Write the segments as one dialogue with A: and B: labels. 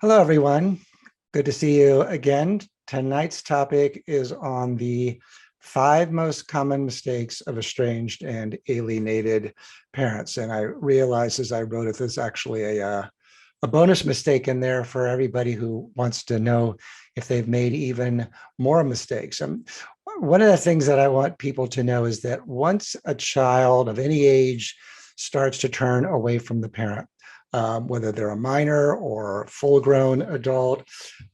A: Hello, everyone. Good to see you again. Tonight's topic is on the 5 most common mistakes of estranged and alienated parents. And I realized as I wrote it, there's actually a bonus mistake in there for everybody who wants to know if they've made even more mistakes. One of the things that I want people to know is that once a child of any age starts to turn away from the parent, whether they're a minor or full-grown adult,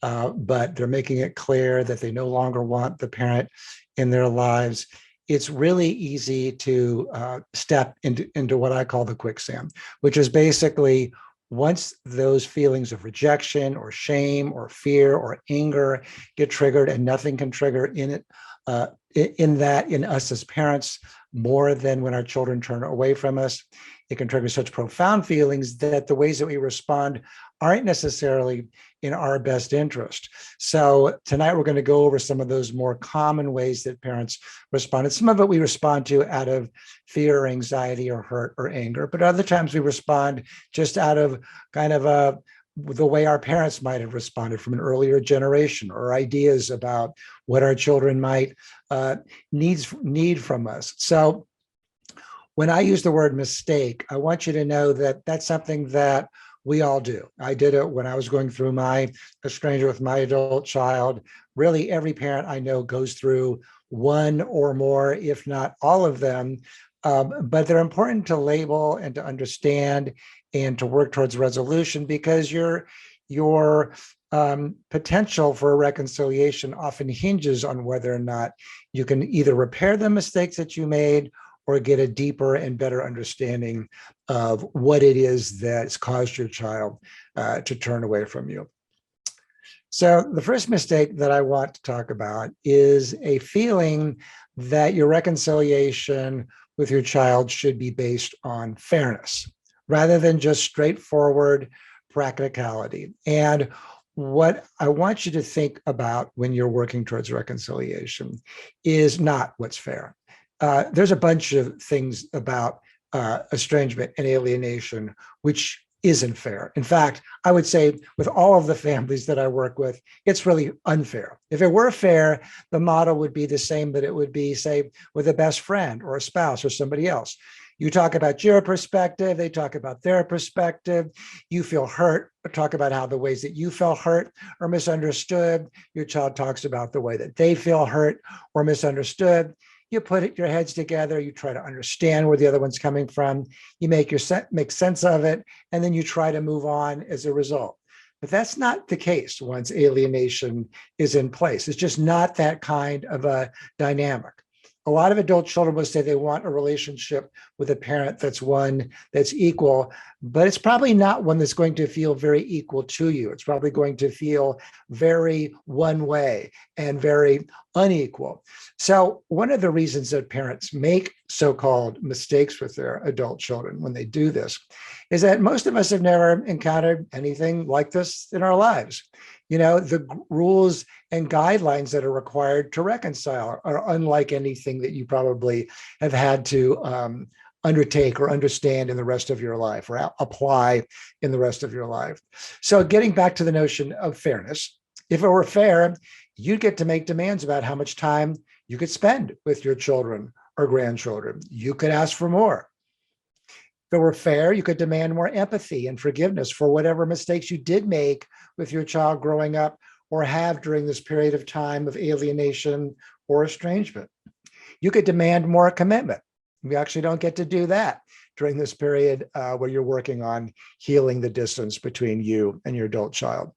A: but they're making it clear that they no longer want the parent in their lives, it's really easy to step into what I call the quicksand, which is basically once those feelings of rejection or shame or fear or anger get triggered, and nothing can trigger in us as parents more than when our children turn away from us. It can trigger such profound feelings that the ways that we respond aren't necessarily in our best interest. So tonight we're going to go over some of those more common ways that parents respond. And some of it we respond to out of fear or anxiety or hurt or anger, but other times we respond just out of kind of the way our parents might have responded from an earlier generation, or ideas about what our children might need from us. So when I use the word mistake, I want you to know that that's something that we all do. I did it when I was going through my estrangement with my adult child. Really, every parent I know goes through one or more, if not all of them. But they're important to label and to understand and to work towards resolution, because your potential for a reconciliation often hinges on whether or not you can either repair the mistakes that you made or get a deeper and better understanding of what it is that's caused your child to turn away from you. So the first mistake that I want to talk about is a feeling that your reconciliation with your child should be based on fairness rather than just straightforward practicality. And what I want you to think about when you're working towards reconciliation is not what's fair. There's a bunch of things about estrangement and alienation which isn't fair. In fact, I would say with all of the families that I work with, it's really unfair. If it were fair, the model would be the same that it would be, say, with a best friend or a spouse or somebody else. You talk about your perspective, they talk about their perspective. You feel hurt, or talk about how the ways that you felt hurt or misunderstood. Your child talks about the way that they feel hurt or misunderstood. You put your heads together, you try to understand where the other one's coming from, you make sense of it, and then you try to move on as a result. But that's not the case once alienation is in place. It's just not that kind of a dynamic. A lot of adult children will say they want a relationship with a parent that's one that's equal, but it's probably not one that's going to feel very equal to you. It's probably going to feel very one way and very unequal. So one of the reasons that parents make so-called mistakes with their adult children when they do this is that most of us have never encountered anything like this in our lives. You know, the rules and guidelines that are required to reconcile are unlike anything that you probably have had to undertake or understand in the rest of your life, or apply in the rest of your life. So getting back to the notion of fairness, if it were fair, you'd get to make demands about how much time you could spend with your children or grandchildren. You could ask for more. If it were fair, you could demand more empathy and forgiveness for whatever mistakes you did make with your child growing up or have during this period of time of alienation or estrangement. You could demand more commitment. We actually don't get to do that during this period where you're working on healing the distance between you and your adult child.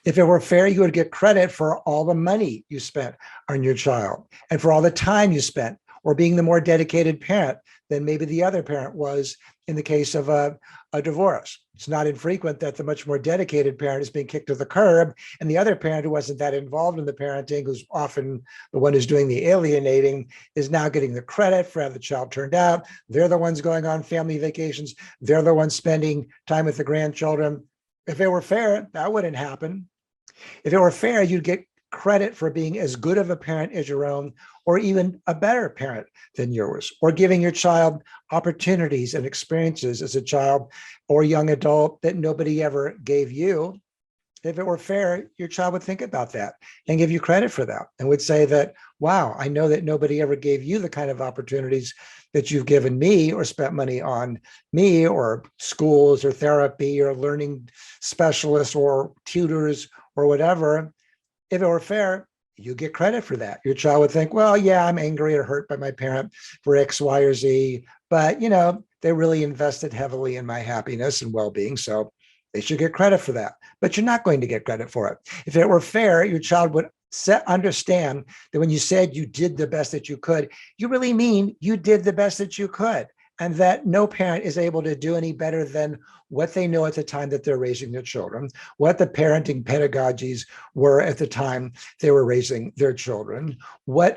A: If it were fair, you would get credit for all the money you spent on your child and for all the time you spent, or being the more dedicated parent than maybe the other parent was in the case of a divorce. It's not infrequent that the much more dedicated parent is being kicked to the curb, and the other parent who wasn't that involved in the parenting, who's often the one who's doing the alienating, is now getting the credit for how the child turned out. They're the ones going on family vacations. They're the ones spending time with the grandchildren. If it were fair, that wouldn't happen. If it were fair, you'd get credit for being as good of a parent as your own, or even a better parent than yours, or giving your child opportunities and experiences as a child or young adult that nobody ever gave you. If it were fair, your child would think about that and give you credit for that and would say that, wow, I know that nobody ever gave you the kind of opportunities that you've given me or spent money on me, or schools or therapy or learning specialists or tutors or whatever. If it were fair, you get credit for that. Your child would think, well, yeah, I'm angry or hurt by my parent for X, Y, or Z, but they really invested heavily in my happiness and well-being, so they should get credit for that. But you're not going to get credit for it. If it were fair, your child would understand that when you said you did the best that you could, you really mean you did the best that you could, and that no parent is able to do any better than what they know at the time that they're raising their children, what the parenting pedagogies were at the time they were raising their children,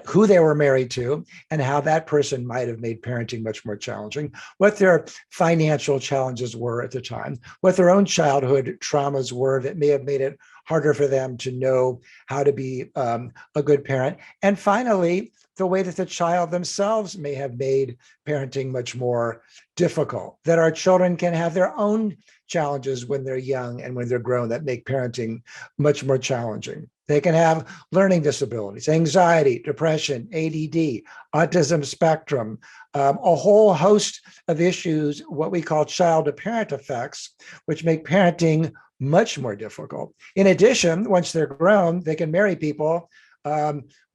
A: who they were married to, and how that person might have made parenting much more challenging, what their financial challenges were at the time, what their own childhood traumas were that may have made it harder for them to know how to be a good parent. And finally, the way that the child themselves may have made parenting much more difficult, that our children can have their own challenges when they're young and when they're grown that make parenting much more challenging. They can have learning disabilities, anxiety, depression, ADD, autism spectrum, a whole host of issues, what we call child-to-parent effects, which make parenting much more difficult. In addition, once they're grown, they can marry people,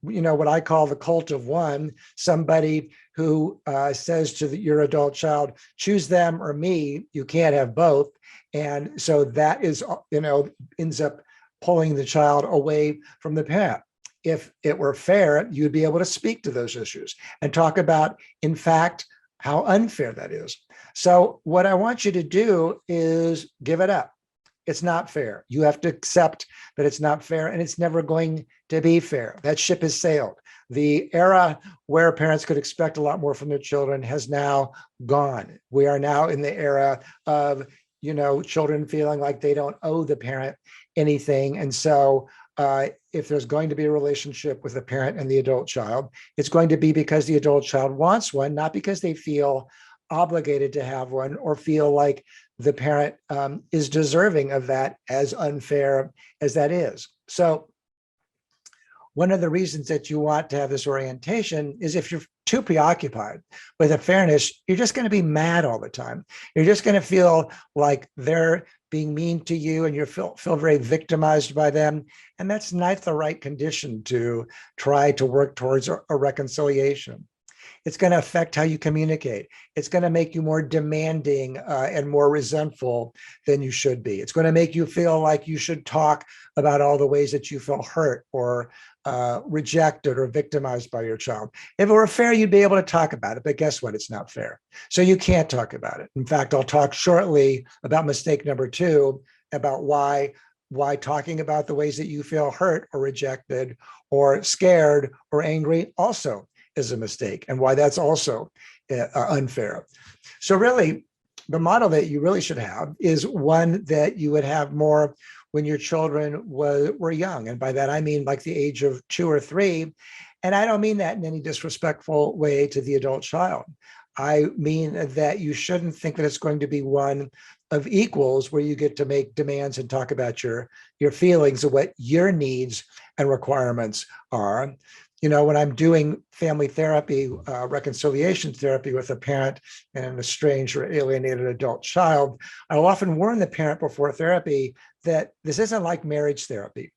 A: what I call the cult of one, somebody who says to your adult child, choose them or me, you can't have both. And so that is, ends up pulling the child away from the parent. If it were fair, you'd be able to speak to those issues and talk about, in fact, how unfair that is. So what I want you to do is give it up. It's not fair. You have to accept that it's not fair, and it's never going to be fair. That ship has sailed. The era where parents could expect a lot more from their children has now gone. We are now in the era of, children feeling like they don't owe the parent anything. And so if there's going to be a relationship with the parent and the adult child, it's going to be because the adult child wants one, not because they feel obligated to have one or feel like the parent is deserving of that, as unfair as that is. So one of the reasons that you want to have this orientation is if you're too preoccupied with the fairness, you're just going to be mad all the time. You're just going to feel like they're being mean to you, and you feel very victimized by them. And that's not the right condition to try to work towards a reconciliation. It's going to affect how you communicate. It's going to make you more demanding and more resentful than you should be. It's going to make you feel like you should talk about all the ways that you feel hurt or rejected or victimized by your child. If it were fair, you'd be able to talk about it, but guess what? It's not fair. So you can't talk about it. In fact, I'll talk shortly about mistake number 2, about why talking about the ways that you feel hurt or rejected or scared or angry also is a mistake, and why that's also unfair. So really, the model that you really should have is one that you would have more when your children were young. And by that, I mean like the age of 2 or 3. And I don't mean that in any disrespectful way to the adult child. I mean that you shouldn't think that it's going to be one of equals where you get to make demands and talk about your feelings of what your needs and requirements are. When I'm doing family therapy, reconciliation therapy with a parent and an estranged or alienated adult child, I'll often warn the parent before therapy that this isn't like marriage therapy.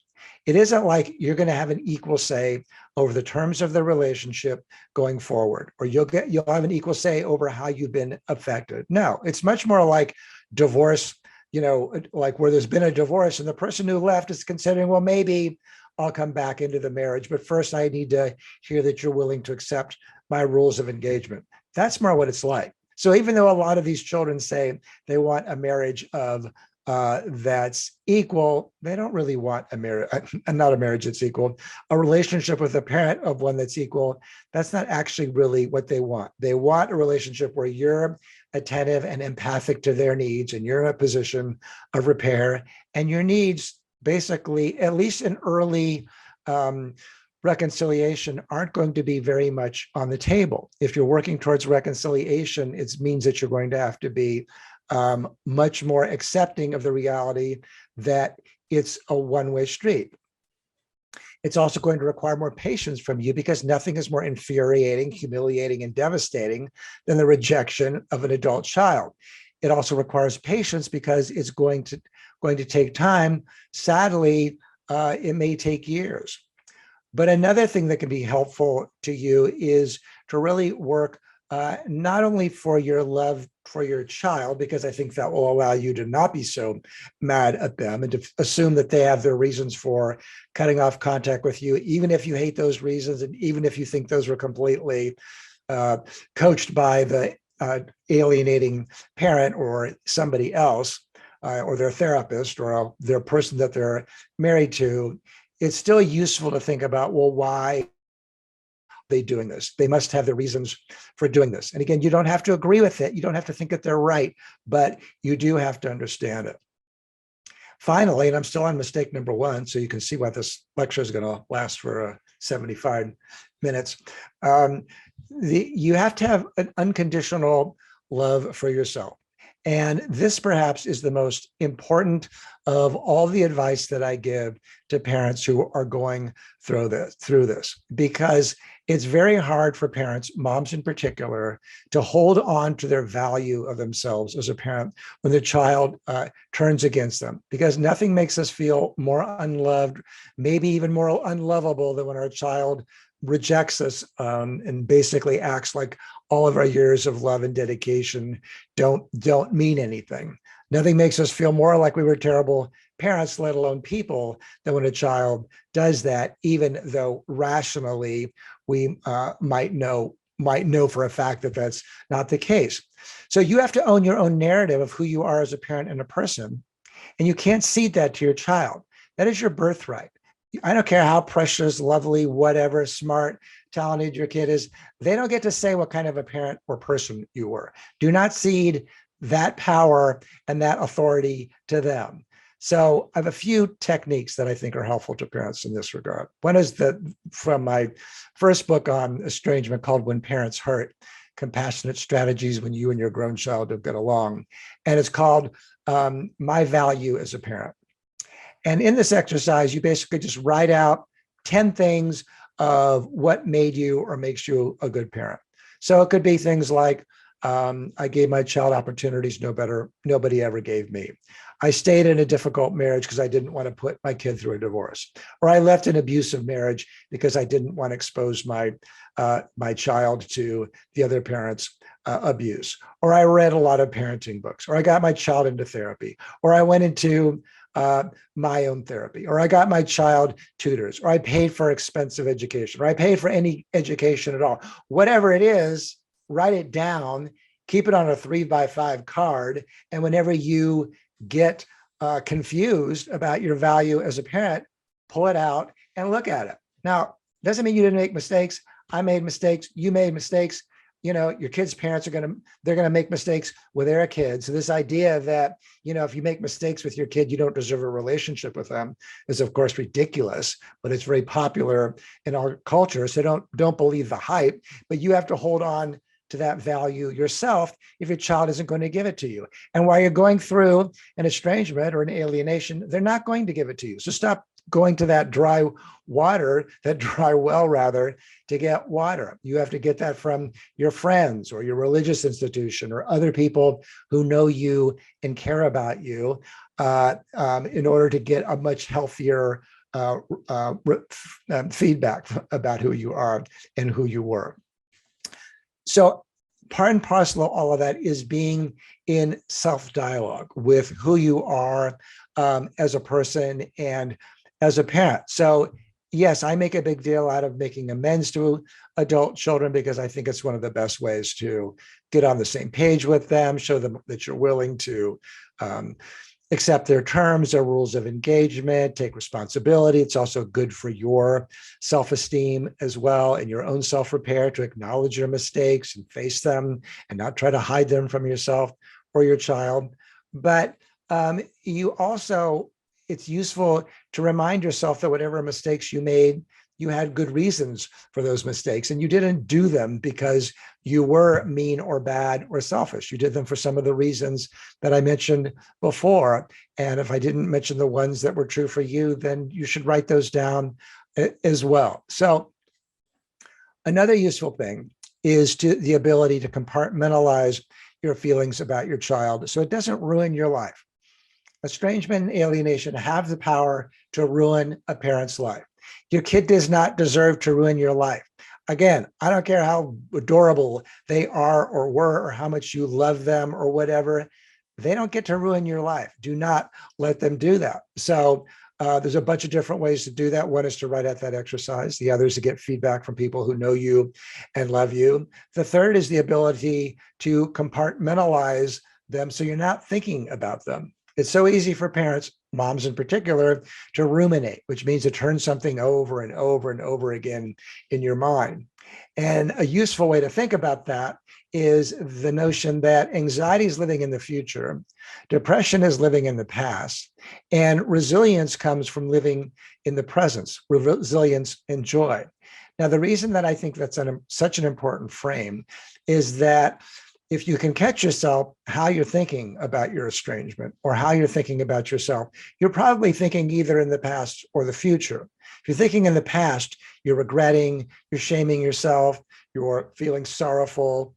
A: It isn't like you're going to have an equal say over the terms of the relationship going forward, or you'll have an equal say over how you've been affected. No, it's much more like divorce, like where there's been a divorce and the person who left is considering, well, maybe I'll come back into the marriage, but first I need to hear that you're willing to accept my rules of engagement. That's more what it's like. So even though a lot of these children say they want a marriage of that's equal, they don't really want a marriage, not a marriage that's equal, a relationship with a parent of one that's equal. That's not actually really what they want. They want a relationship where you're attentive and empathic to their needs, and you're in a position of repair, and your needs basically, at least in early reconciliation aren't going to be very much on the table. If you're working towards reconciliation, it means that you're going to have to be much more accepting of the reality that it's a one-way street. It's also going to require more patience from you because nothing is more infuriating, humiliating, and devastating than the rejection of an adult child. It also requires patience because it's going to take time. Sadly, it may take years. But another thing that can be helpful to you is to really work not only for your love for your child, because I think that will allow you to not be so mad at them and to assume that they have their reasons for cutting off contact with you, even if you hate those reasons and even if you think those were completely coached by the alienating parent or somebody else or their therapist or their person that they're married to. It's still useful to think about, well, why they doing this? They must have the reasons for doing this. And again, you don't have to agree with it. You don't have to think that they're right, but you do have to understand it. Finally, and I'm still on mistake number one, so you can see why this lecture is going to last for 75 minutes. You have to have an unconditional love for yourself. And this perhaps is the most important of all the advice that I give to parents who are going through this, because it's very hard for parents, moms in particular, to hold on to their value of themselves as a parent when the child turns against them, because nothing makes us feel more unloved, maybe even more unlovable than when our child rejects us and basically acts like all of our years of love and dedication don't mean anything. Nothing makes us feel more like we were terrible parents, let alone people, than when a child does that, even though rationally we might know for a fact that that's not the case. So you have to own your own narrative of who you are as a parent and a person, and you can't cede that to your child. That is your birthright. I don't care how precious, lovely, whatever, smart, talented your kid is. They don't get to say what kind of a parent or person you were. Do not cede that power and that authority to them. So I have a few techniques that I think are helpful to parents in this regard. One is from my first book on estrangement called When Parents Hurt, Compassionate Strategies When You and Your Grown Child Don't Get Along. And it's called My Value as a Parent. And in this exercise, you basically just write out 10 things of what made you or makes you a good parent. So it could be things like, I gave my child opportunities nobody ever gave me. I stayed in a difficult marriage because I didn't want to put my kid through a divorce. Or I left an abusive marriage because I didn't want to expose my child to the other parent's abuse. Or I read a lot of parenting books. Or I got my child into therapy. Or I went into my own therapy, or I got my child tutors, or I paid for expensive education, or I paid for any education at all. Whatever it is, write it down, keep it on a 3x5 card. And whenever you get confused about your value as a parent, pull it out and look at it. Now, doesn't mean you didn't make mistakes. I made mistakes. You made mistakes. You know, your kids' parents they're going to make mistakes with their kids. So this idea that, if you make mistakes with your kid, you don't deserve a relationship with them is of course ridiculous, but it's very popular in our culture. So don't believe the hype, but you have to hold on to that value yourself if your child isn't going to give it to you. And while you're going through an estrangement or an alienation, they're not going to give it to you. So stop going to that dry well rather, to get water. You have to get that from your friends or your religious institution or other people who know you and care about you in order to get a much healthier feedback about who you are and who you were. So part and parcel of all of that is being in self-dialogue with who you are as a person and as a parent. So yes, I make a big deal out of making amends to adult children because I think it's one of the best ways to get on the same page with them, show them that you're willing to accept their terms, their rules of engagement, take responsibility. It's also good for your self-esteem as well and your own self-repair to acknowledge your mistakes and face them and not try to hide them from yourself or your child. But you also it's useful to remind yourself that whatever mistakes you made, you had good reasons for those mistakes, and you didn't do them because you were mean or bad or selfish. You did them for some of the reasons that I mentioned before. And if I didn't mention the ones that were true for you, then you should write those down as well. So another useful thing is the ability to compartmentalize your feelings about your child so it doesn't ruin your life. Estrangement and alienation have the power to ruin a parent's life. Your kid does not deserve to ruin your life. Again, I don't care how adorable they are or were or how much you love them or whatever. They don't get to ruin your life. Do not let them do that. So there's a bunch of different ways to do that. One is to write out that exercise. The other is to get feedback from people who know you and love you. The third is the ability to compartmentalize them so you're not thinking about them. It's so easy for parents, moms in particular, to ruminate, which means to turn something over and over and over again in your mind. And a useful way to think about that is the notion that anxiety is living in the future, depression is living in the past, and resilience comes from living in the present, resilience and joy. Now, the reason that I think that's such an important frame is that if you can catch yourself how you're thinking about your estrangement or how you're thinking about yourself, you're probably thinking either in the past or the future. If you're thinking in the past, you're regretting, you're shaming yourself, you're feeling sorrowful,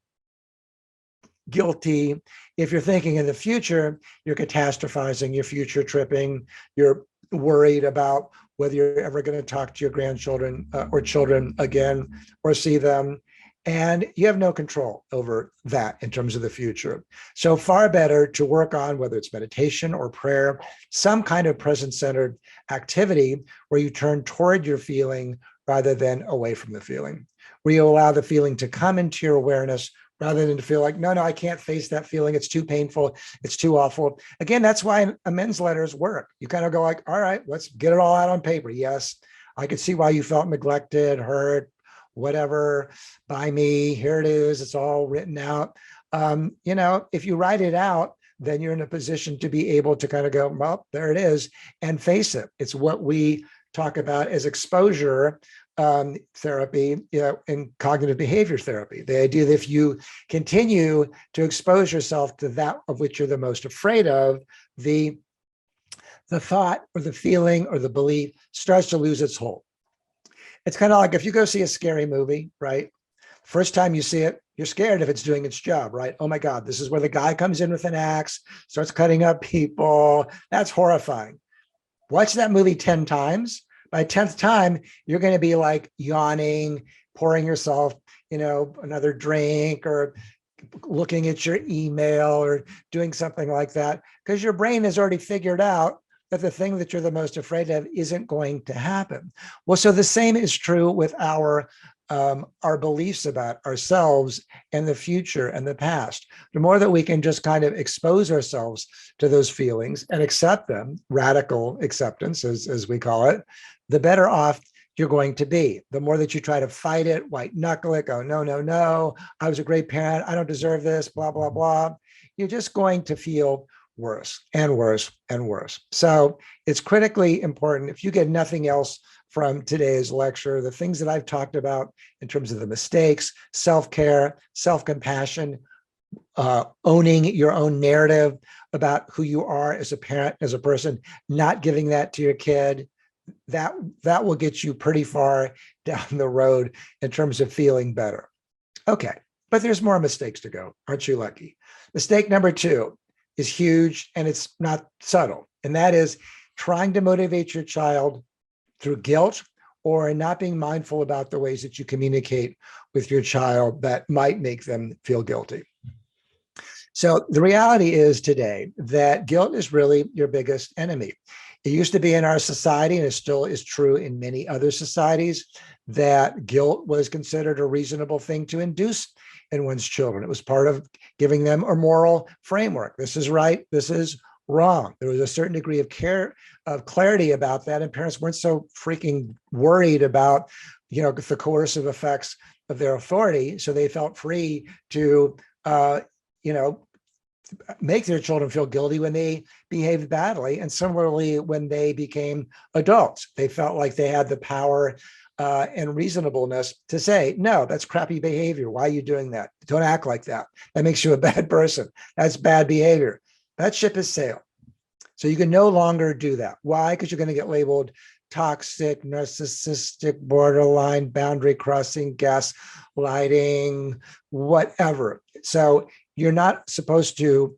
A: guilty. If you're thinking in the future, you're catastrophizing, you're future tripping, you're worried about whether you're ever going to talk to your grandchildren or children again or see them. And you have no control over that in terms of the future. So far better to work on, whether it's meditation or prayer, some kind of present-centered activity where you turn toward your feeling rather than away from the feeling, where you allow the feeling to come into your awareness rather than to feel like, no, I can't face that feeling. It's too painful. It's too awful. Again, that's why amends letters work. You kind of go like, all right, let's get it all out on paper. Yes, I could see why you felt neglected, hurt, whatever by me. Here it is. It's all written out. If you write it out, then you're in a position to be able to kind of go, well, there it is, and face it. It's what we talk about as exposure therapy, in cognitive behavior therapy. The idea that if you continue to expose yourself to that of which you're the most afraid of, the thought or the feeling or the belief starts to lose its hold. It's kind of like if you go see a scary movie, right? First time you see it, you're scared if it's doing its job, right? Oh my God, this is where the guy comes in with an axe, starts cutting up people. That's horrifying. Watch that movie 10 times. By 10th time, you're going to be like yawning, pouring yourself, another drink or looking at your email or doing something like that, because your brain has already figured out that the thing that you're the most afraid of isn't going to happen. Well, so the same is true with our beliefs about ourselves and the future and the past. The more that we can just kind of expose ourselves to those feelings and accept them, radical acceptance, as we call it, the better off you're going to be. The more that you try to fight it, white knuckle it, go, no, I was a great parent, I don't deserve this, blah, blah, blah, you're just going to feel worse and worse and worse. So it's critically important, if you get nothing else from today's lecture, the things that I've talked about in terms of the mistakes, self-care, self-compassion, owning your own narrative about who you are as a parent, as a person, not giving that to your kid, that will get you pretty far down the road in terms of feeling better. Okay, but there's more mistakes to go. Aren't you lucky? Mistake number 2 is huge and it's not subtle. And that is trying to motivate your child through guilt or not being mindful about the ways that you communicate with your child that might make them feel guilty. So the reality is today that guilt is really your biggest enemy. It used to be in our society, and it still is true in many other societies, that guilt was considered a reasonable thing to induce in one's children. It was part of giving them a moral framework. This is right, this is wrong. There was a certain degree of clarity about that, and parents weren't so freaking worried about, the coercive effects of their authority. So they felt free to, make their children feel guilty when they behaved badly. And similarly, when they became adults, they felt like they had the power and reasonableness to say, no, that's crappy behavior. Why are you doing that? Don't act like that. That makes you a bad person. That's bad behavior. That ship has sailed. So you can no longer do that. Why? Because you're going to get labeled toxic, narcissistic, borderline, boundary crossing, gaslighting, whatever. So you're not supposed to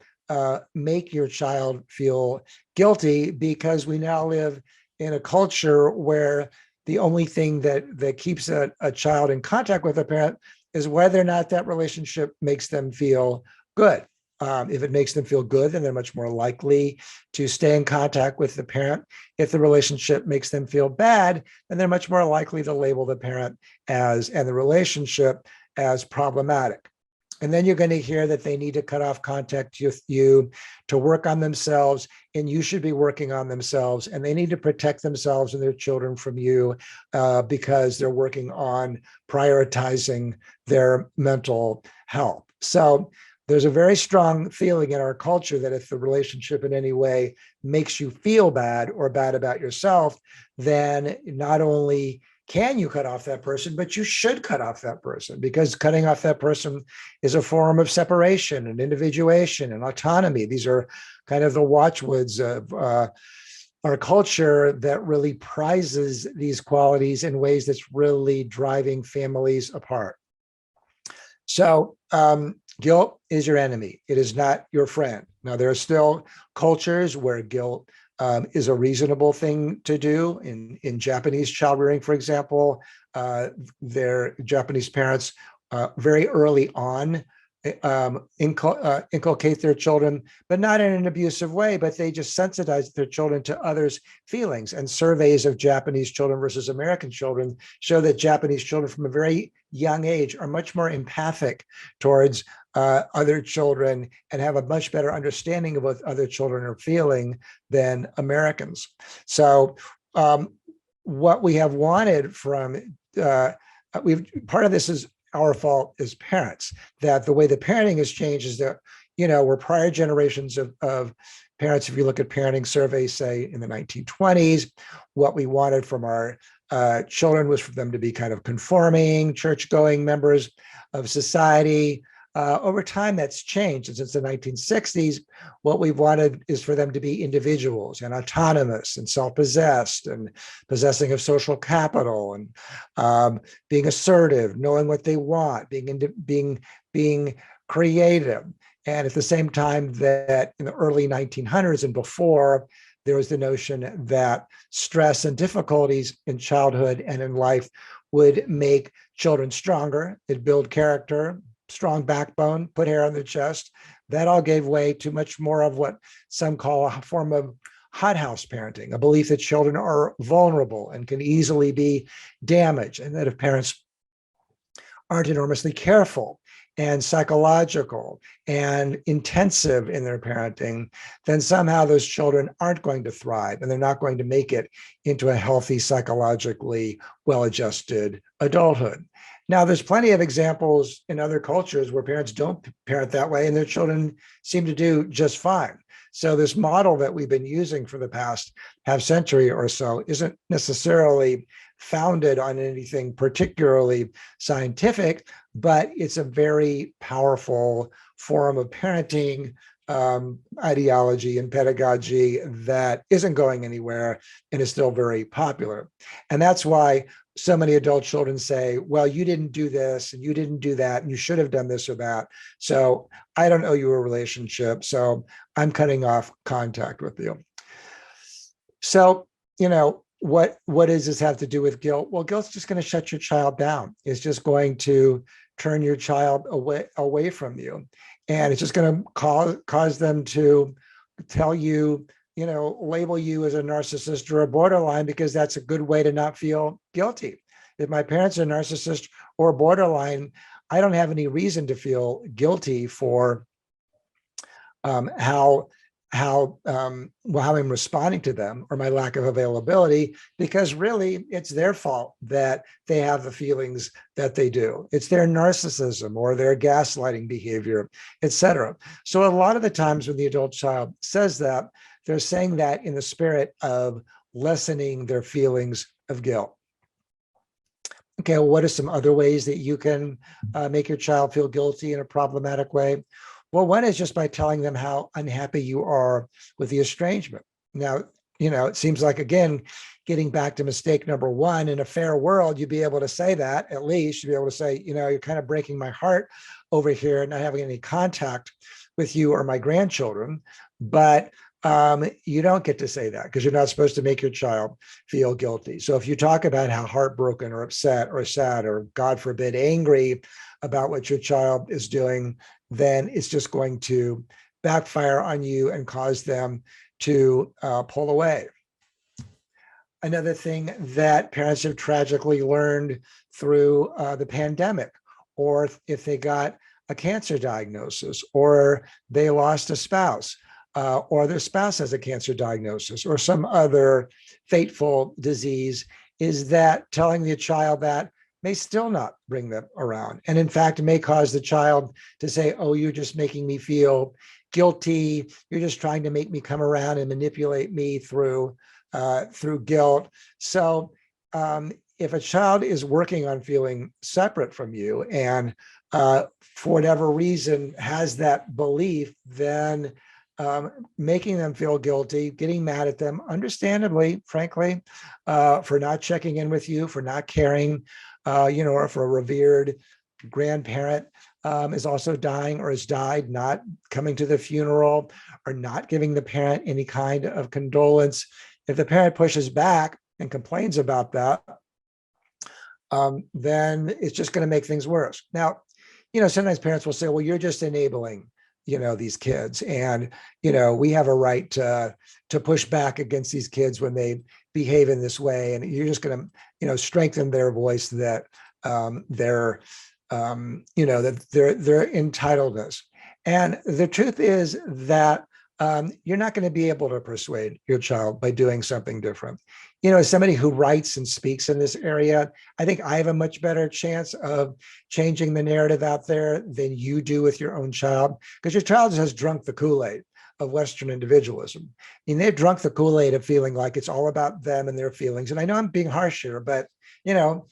A: make your child feel guilty, because we now live in a culture where the only thing that keeps a child in contact with a parent is whether or not that relationship makes them feel good. If it makes them feel good, then they're much more likely to stay in contact with the parent. If the relationship makes them feel bad, then they're much more likely to label the parent and the relationship as problematic. And then you're going to hear that they need to cut off contact with you to work on themselves, and you should be working on themselves, and they need to protect themselves and their children from you because they're working on prioritizing their mental health. So there's a very strong feeling in our culture that if the relationship in any way makes you feel bad or bad about yourself, then not only can you cut off that person, but you should cut off that person, because cutting off that person is a form of separation and individuation and autonomy. These are kind of the watchwords of our culture that really prizes these qualities in ways that's really driving families apart. So guilt is your enemy. It is not your friend. Now, there are still cultures where guilt is a reasonable thing to do. In Japanese child rearing, for example, their Japanese parents very early on inculcate their children, but not in an abusive way, but they just sensitize their children to others' feelings. And surveys of Japanese children versus American children show that Japanese children from a very young age are much more empathic towards other children and have a much better understanding of what other children are feeling than Americans. So what we have wanted from, part of this is our fault as parents, that the way the parenting has changed is that, we're prior generations of parents. If you look at parenting surveys, say in the 1920s, what we wanted from our children was for them to be kind of conforming, church-going members of society. Over time, that's changed. And since the 1960s, what we've wanted is for them to be individuals and autonomous and self-possessed and possessing of social capital and being assertive, knowing what they want, being creative. And at the same time that in the early 1900s and before, there was the notion that stress and difficulties in childhood and in life would make children stronger, it'd build character, strong backbone, put hair on their chest. That all gave way to much more of what some call a form of hothouse parenting, a belief that children are vulnerable and can easily be damaged, and that if parents aren't enormously careful and psychological and intensive in their parenting, then somehow those children aren't going to thrive and they're not going to make it into a healthy, psychologically well-adjusted adulthood. Now, there's plenty of examples in other cultures where parents don't parent that way and their children seem to do just fine. So this model that we've been using for the past half century or so isn't necessarily founded on anything particularly scientific, but it's a very powerful form of parenting ideology and pedagogy that isn't going anywhere and is still very popular. And that's why so many adult children say, well, you didn't do this and you didn't do that and you should have done this or that. So I don't owe you a relationship. So I'm cutting off contact with you. So, what does this have to do with guilt? Well, guilt's just going to shut your child down. It's just going to turn your child away from you. And it's just going to cause them to tell you, label you as a narcissist or a borderline, because that's a good way to not feel guilty. If my parents are a narcissist or borderline, I don't have any reason to feel guilty for how how I'm responding to them or my lack of availability, because really it's their fault that they have the feelings that they do. It's their narcissism or their gaslighting behavior, etc. So a lot of the times when the adult child says that, they're saying that in the spirit of lessening their feelings of guilt. Okay, well, what are some other ways that you can make your child feel guilty in a problematic way? Well, one is just by telling them how unhappy you are with the estrangement. Now, it seems like, again, getting back to mistake number one, in a fair world, you'd be able to say that, at least you'd be able to say, you're kind of breaking my heart over here, not having any contact with you or my grandchildren. But you don't get to say that, because you're not supposed to make your child feel guilty. So if you talk about how heartbroken or upset or sad or, God forbid, angry about what your child is doing, then it's just going to backfire on you and cause them to pull away. Another thing that parents have tragically learned through the pandemic, or if they got a cancer diagnosis, or they lost a spouse, or their spouse has a cancer diagnosis, or some other fateful disease, is that telling the child that may still not bring them around. And in fact, it may cause the child to say, oh, you're just making me feel guilty. You're just trying to make me come around and manipulate me through guilt. So if a child is working on feeling separate from you and for whatever reason has that belief, then making them feel guilty, getting mad at them, understandably, frankly, for not checking in with you, for not caring, or if a revered grandparent is also dying or has died, not coming to the funeral or not giving the parent any kind of condolence. If the parent pushes back and complains about that, then it's just going to make things worse. Now, sometimes parents will say, well, you're just enabling these kids, and we have a right to push back against these kids when they behave in this way, and you're just going to strengthen their voice that their entitledness. And the truth is that you're not going to be able to persuade your child by doing something different. As somebody who writes and speaks in this area, I think I have a much better chance of changing the narrative out there than you do with your own child, because your child has drunk the Kool-Aid of Western individualism. They've drunk the Kool-Aid of feeling like it's all about them and their feelings. And I know I'm being harsh here, but if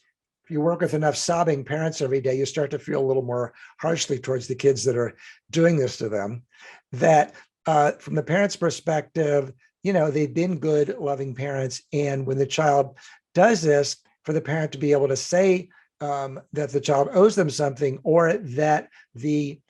A: you work with enough sobbing parents every day, you start to feel a little more harshly towards the kids that are doing this to them. That from the parent's perspective, they've been good, loving parents. And when the child does this, for the parent to be able to say that the child owes them something, or that the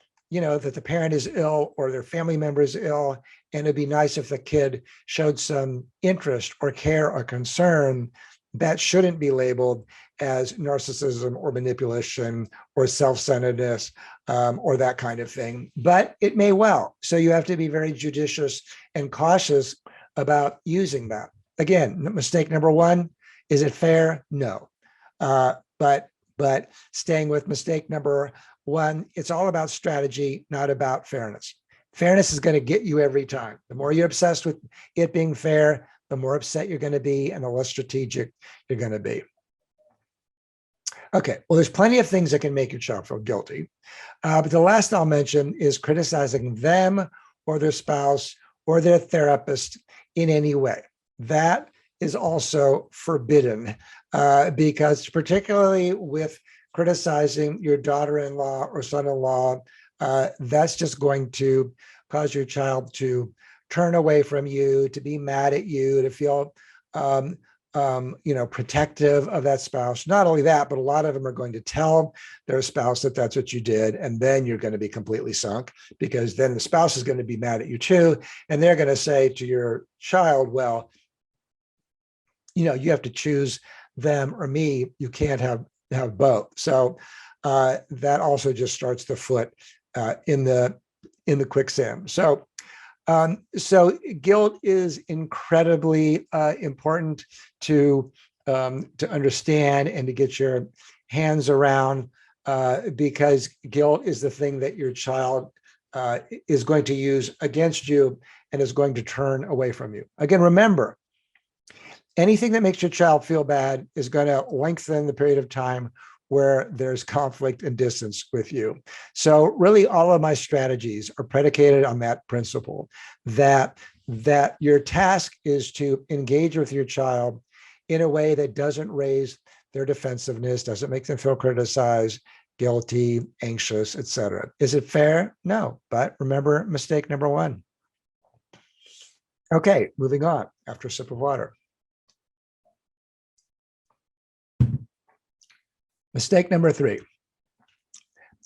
A: parent is ill or their family member is ill, and it'd be nice if the kid showed some interest or care or concern, that shouldn't be labeled as narcissism or manipulation or self-centeredness or that kind of thing. But it may well. So you have to be very judicious and cautious about using that. Again, mistake number one, is it fair? No. But staying with mistake number one, it's all about strategy, not about fairness. Fairness is going to get you every time. The more you're obsessed with it being fair, the more upset you're going to be and the less strategic you're going to be. Okay, well, there's plenty of things that can make your child feel guilty. But the last I'll mention is criticizing them or their spouse or their therapist in any way. That is also forbidden because particularly with criticizing your daughter-in-law or son-in-law, that's just going to cause your child to turn away from you, to be mad at you, to feel protective of that spouse. Not only that, but a lot of them are going to tell their spouse that that's what you did. And then you're going to be completely sunk, because then the spouse is going to be mad at you too. And they're going to say to your child, well, you have to choose them or me. You can't have both. So that also just starts the foot in the quicksand. So guilt is incredibly important to understand and to get your hands around, because guilt is the thing that your child is going to use against you and is going to turn away from you. Again, remember, anything that makes your child feel bad is going to lengthen the period of time where there's conflict and distance with you. So really all of my strategies are predicated on that principle, that your task is to engage with your child in a way that doesn't raise their defensiveness, doesn't make them feel criticized, guilty, anxious, etc. Is it fair? No, but remember mistake number one. Okay, moving on after a sip of water. Mistake number three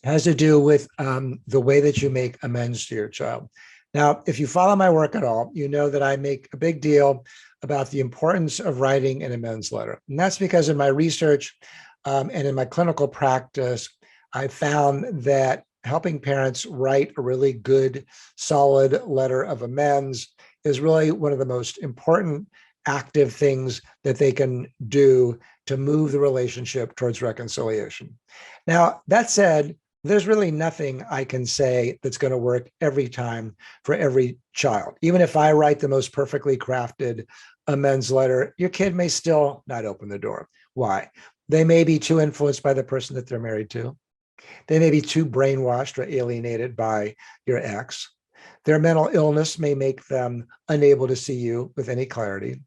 A: has to do with the way that you make amends to your child. Now, if you follow my work at all, you know that I make a big deal about the importance of writing an amends letter. And that's because in my research and in my clinical practice, I found that helping parents write a really good, solid letter of amends is really one of the most important active things that they can do to move the relationship towards reconciliation. Now, that said, there's really nothing I can say that's going to work every time for every child. Even if I write the most perfectly crafted amends letter, your kid may still not open the door. Why? They may be too influenced by the person that they're married to. They may be too brainwashed or alienated by your ex. Their mental illness may make them unable to see you with any clarity.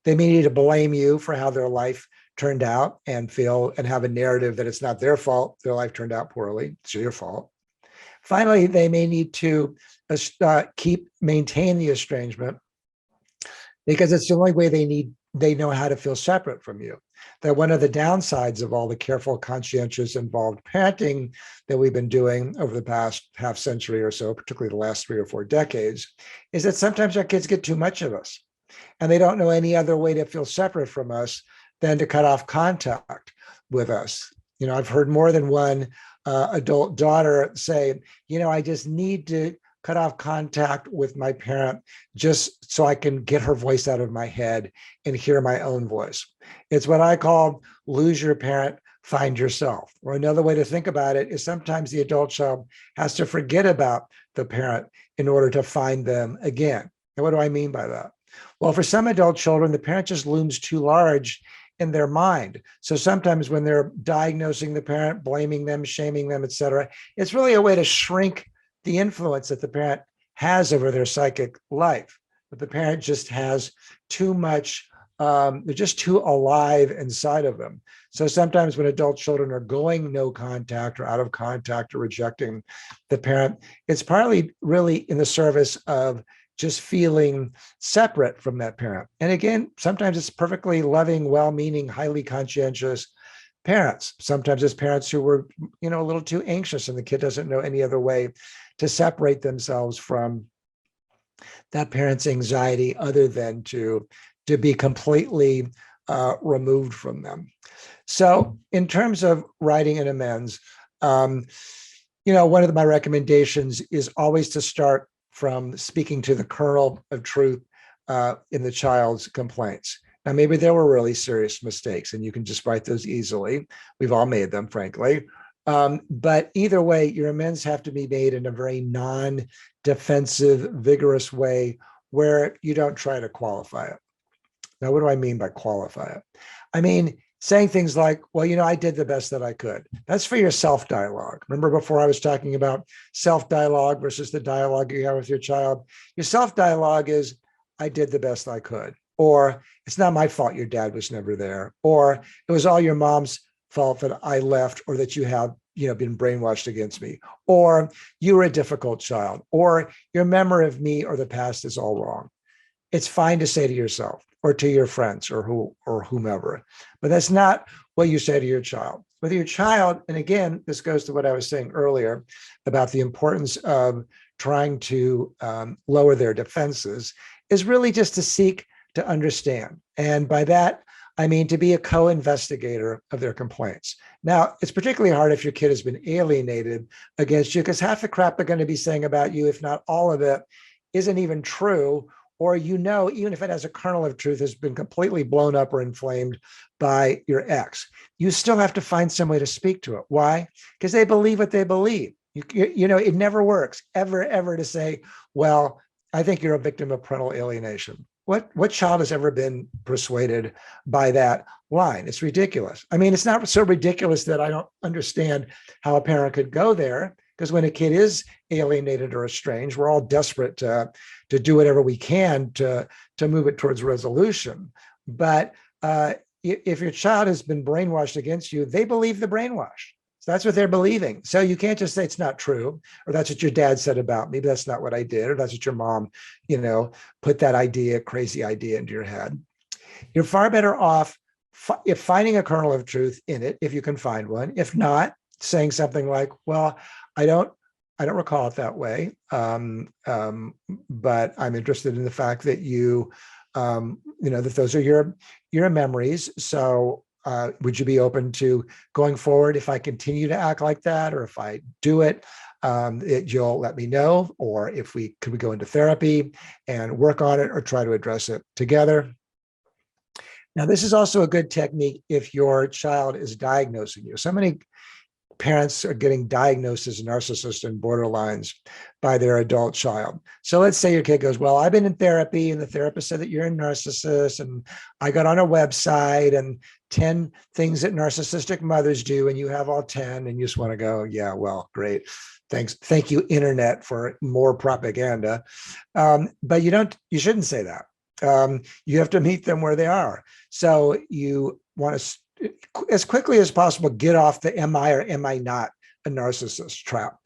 A: They may need to blame you for how their life turned out and feel and have a narrative that it's not their fault, their life turned out poorly, it's your fault. Finally, they may need to maintain the estrangement because it's the only way they know how to feel separate from you. That one of the downsides of all the careful, conscientious, involved parenting that we've been doing over the past half century or so, particularly the last 3 or 4 decades, is that sometimes our kids get too much of us and they don't know any other way to feel separate from us than to cut off contact with us. You know, I've heard more than one adult daughter say, you know, I just need to cut off contact with my parent just so I can get her voice out of my head and hear my own voice. It's what I call lose your parent, find yourself. Or another way to think about it is sometimes the adult child has to forget about the parent in order to find them again. And what do I mean by that? Well, for some adult children, the parent just looms too large in their mind. So sometimes when they're diagnosing the parent, blaming them, shaming them, et cetera, it's really a way to shrink the influence that the parent has over their psychic life. But the parent just has too much, they're just too alive inside of them. So sometimes when adult children are going no contact or out of contact or rejecting the parent, it's partly really in the service of just feeling separate from that parent. And again, sometimes it's perfectly loving, well-meaning, highly conscientious parents. Sometimes it's parents who were, you know, a little too anxious and the kid doesn't know any other way to separate themselves from that parent's anxiety other than to be completely removed from them. So in terms of writing an amends, you know, one of my recommendations is always to start from speaking to the kernel of truth in the child's complaints. Now, maybe there were really serious mistakes and you can just write those easily. We've all made them, frankly. But either way, your amends have to be made in a very non-defensive, vigorous way where you don't try to qualify it. Now, what do I mean by qualify it? I mean, saying things like, well, you know, I did the best that I could. That's for your self-dialogue. Remember before I was talking about self-dialogue versus the dialogue you have with your child? Your self-dialogue is, I did the best I could. Or it's not my fault your dad was never there. Or it was all your mom's fault that I left or that you have, you know, been brainwashed against me. Or you were a difficult child. Or your memory of me or the past is all wrong. It's fine to say to yourself or to your friends or whomever, but that's not what you say to your child. With your child, and again, this goes to what I was saying earlier about the importance of trying to lower their defenses, is really just to seek to understand. And by that, I mean to be a co-investigator of their complaints. Now, it's particularly hard if your kid has been alienated against you because half the crap they're going to be saying about you, if not all of it, isn't even true. Or, you know, even if it has a kernel of truth, has been completely blown up or inflamed by your ex, you still have to find some way to speak to it. Why? Because they believe what they believe. You know, it never works ever to say, well, I think you're a victim of parental alienation. What child has ever been persuaded by that line? It's ridiculous. I mean, it's not so ridiculous that I don't understand how a parent could go there, because when a kid is alienated or estranged, we're all desperate to do whatever we can to move it towards resolution. But if your child has been brainwashed against you, they believe the brainwash. So that's what they're believing. So you can't just say it's not true, or that's what your dad said about me, but that's not what I did, or that's what your mom, put that crazy idea into your head. You're far better off if finding a kernel of truth in it, if you can find one. If not, saying something like, well, I don't recall it that way, but I'm interested in the fact that that those are your memories. So would you be open to going forward if I continue to act like that, or if I do it, you'll let me know, or could we go into therapy and work on it or try to address it together? Now, this is also a good technique if your child is diagnosing you. So many parents are getting diagnosed as narcissists and borderlines by their adult child. So let's say your kid goes, well, I've been in therapy and the therapist said that you're a narcissist, and I got on a website and 10 things that narcissistic mothers do, and you have all 10, and you just want to go, yeah, well, great. Thanks. Thank you, internet, for more propaganda. But you shouldn't say that. You have to meet them where they are. So you want to, as quickly as possible, get off the am I or am I not a narcissist trap.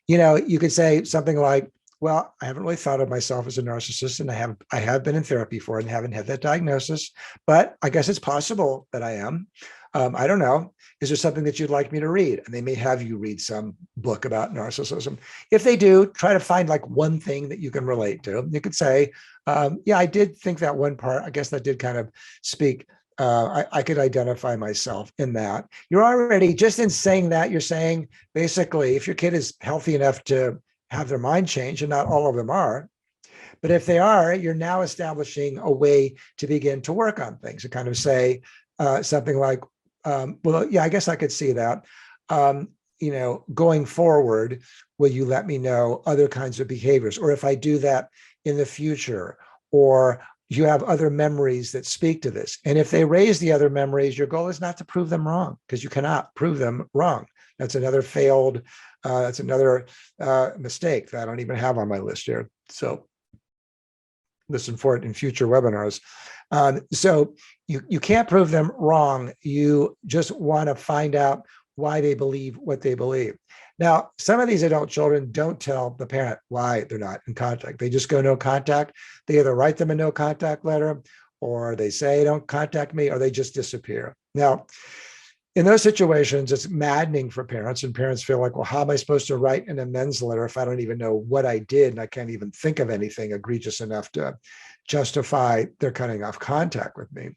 A: You could say something like, well, I haven't really thought of myself as a narcissist, and I have been in therapy for it and haven't had that diagnosis, but I guess it's possible that I am. I don't know. Is there something that you'd like me to read? And they may have you read some book about narcissism. If they do, try to find like one thing that you can relate to. You could say, yeah, I did think that one part, I guess that did kind of speak. I could identify myself in that. You're already, just in saying that, you're saying basically, if your kid is healthy enough to have their mind change, and not all of them are, but if they are, you're now establishing a way to begin to work on things, to kind of say something like, well, yeah, I guess I could see that. Going forward, will you let me know other kinds of behaviors? Or if I do that in the future, or you have other memories that speak to this. And if they raise the other memories, your goal is not to prove them wrong, because you cannot prove them wrong. That's another mistake that I don't even have on my list here. So listen for it in future webinars. So you can't prove them wrong. You just want to find out why they believe what they believe. Now, some of these adult children don't tell the parent why they're not in contact. They just go no contact. They either write them a no contact letter, or they say, don't contact me, or they just disappear. Now, in those situations, it's maddening for parents, and parents feel like, well, how am I supposed to write an amends letter if I don't even know what I did, and I can't even think of anything egregious enough to justify their cutting off contact with me?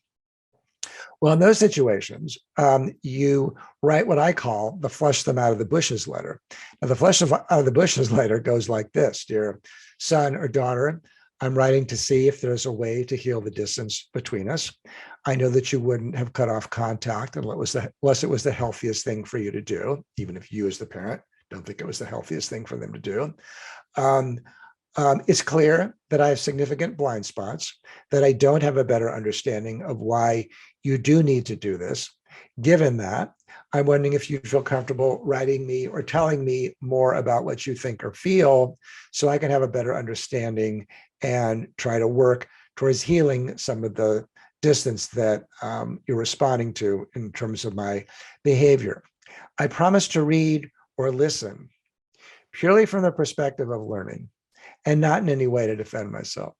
A: Well, in those situations, you write what I call the flush them out of the bushes letter. Now, the flush them out of the bushes letter goes like this: dear son or daughter, I'm writing to see if there's a way to heal the distance between us. I know that you wouldn't have cut off contact unless it was the healthiest thing for you to do, even if you as the parent don't think it was the healthiest thing for them to do. It's clear that I have significant blind spots, that I don't have a better understanding of why you do need to do this. Given that, I'm wondering if you feel comfortable writing me or telling me more about what you think or feel, so I can have a better understanding and try to work towards healing some of the distance that you're responding to in terms of my behavior. I promise to read or listen purely from the perspective of learning, and not in any way to defend myself.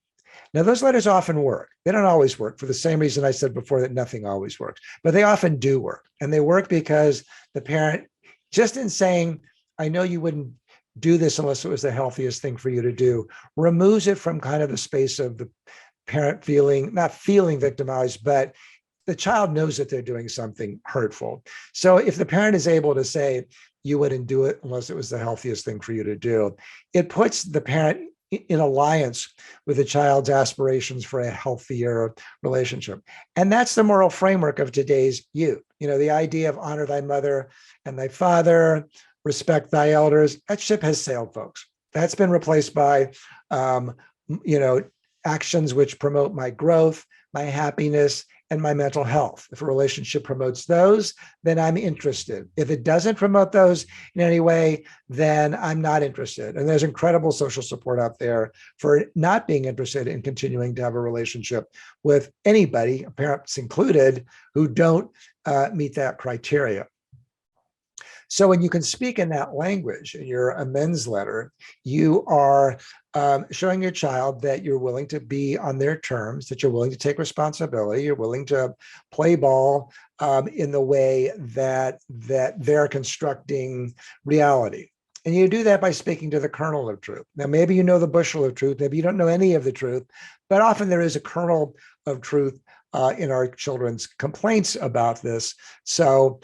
A: Now, those letters often work. They don't always work, for the same reason I said before that nothing always works, but they often do work. And they work because the parent, just in saying, I know you wouldn't do this unless it was the healthiest thing for you to do, removes it from kind of the space of the parent not feeling victimized, but the child knows that they're doing something hurtful. So if the parent is able to say, you wouldn't do it unless it was the healthiest thing for you to do, it puts the parent in alliance with the child's aspirations for a healthier relationship. And that's the moral framework of today's youth. The idea of honor thy mother and thy father, respect thy elders, that ship has sailed, folks. That's been replaced by you know, actions which promote my growth, my happiness, and my mental health. If a relationship promotes those, then I'm interested. If it doesn't promote those in any way, then I'm not interested. And there's incredible social support out there for not being interested in continuing to have a relationship with anybody, parents included, who don't meet that criteria. So when you can speak in that language in your amends letter, you are showing your child that you're willing to be on their terms, that you're willing to take responsibility, you're willing to play ball in the way that they're constructing reality. And you do that by speaking to the kernel of truth. Now, maybe you know the bushel of truth, maybe you don't know any of the truth, but often there is a kernel of truth in our children's complaints about this. So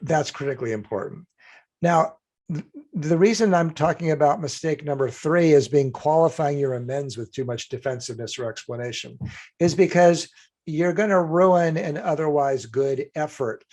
A: that's critically important. Now, the reason I'm talking about mistake number 3 as being qualifying your amends with too much defensiveness or explanation is because you're going to ruin an otherwise good effort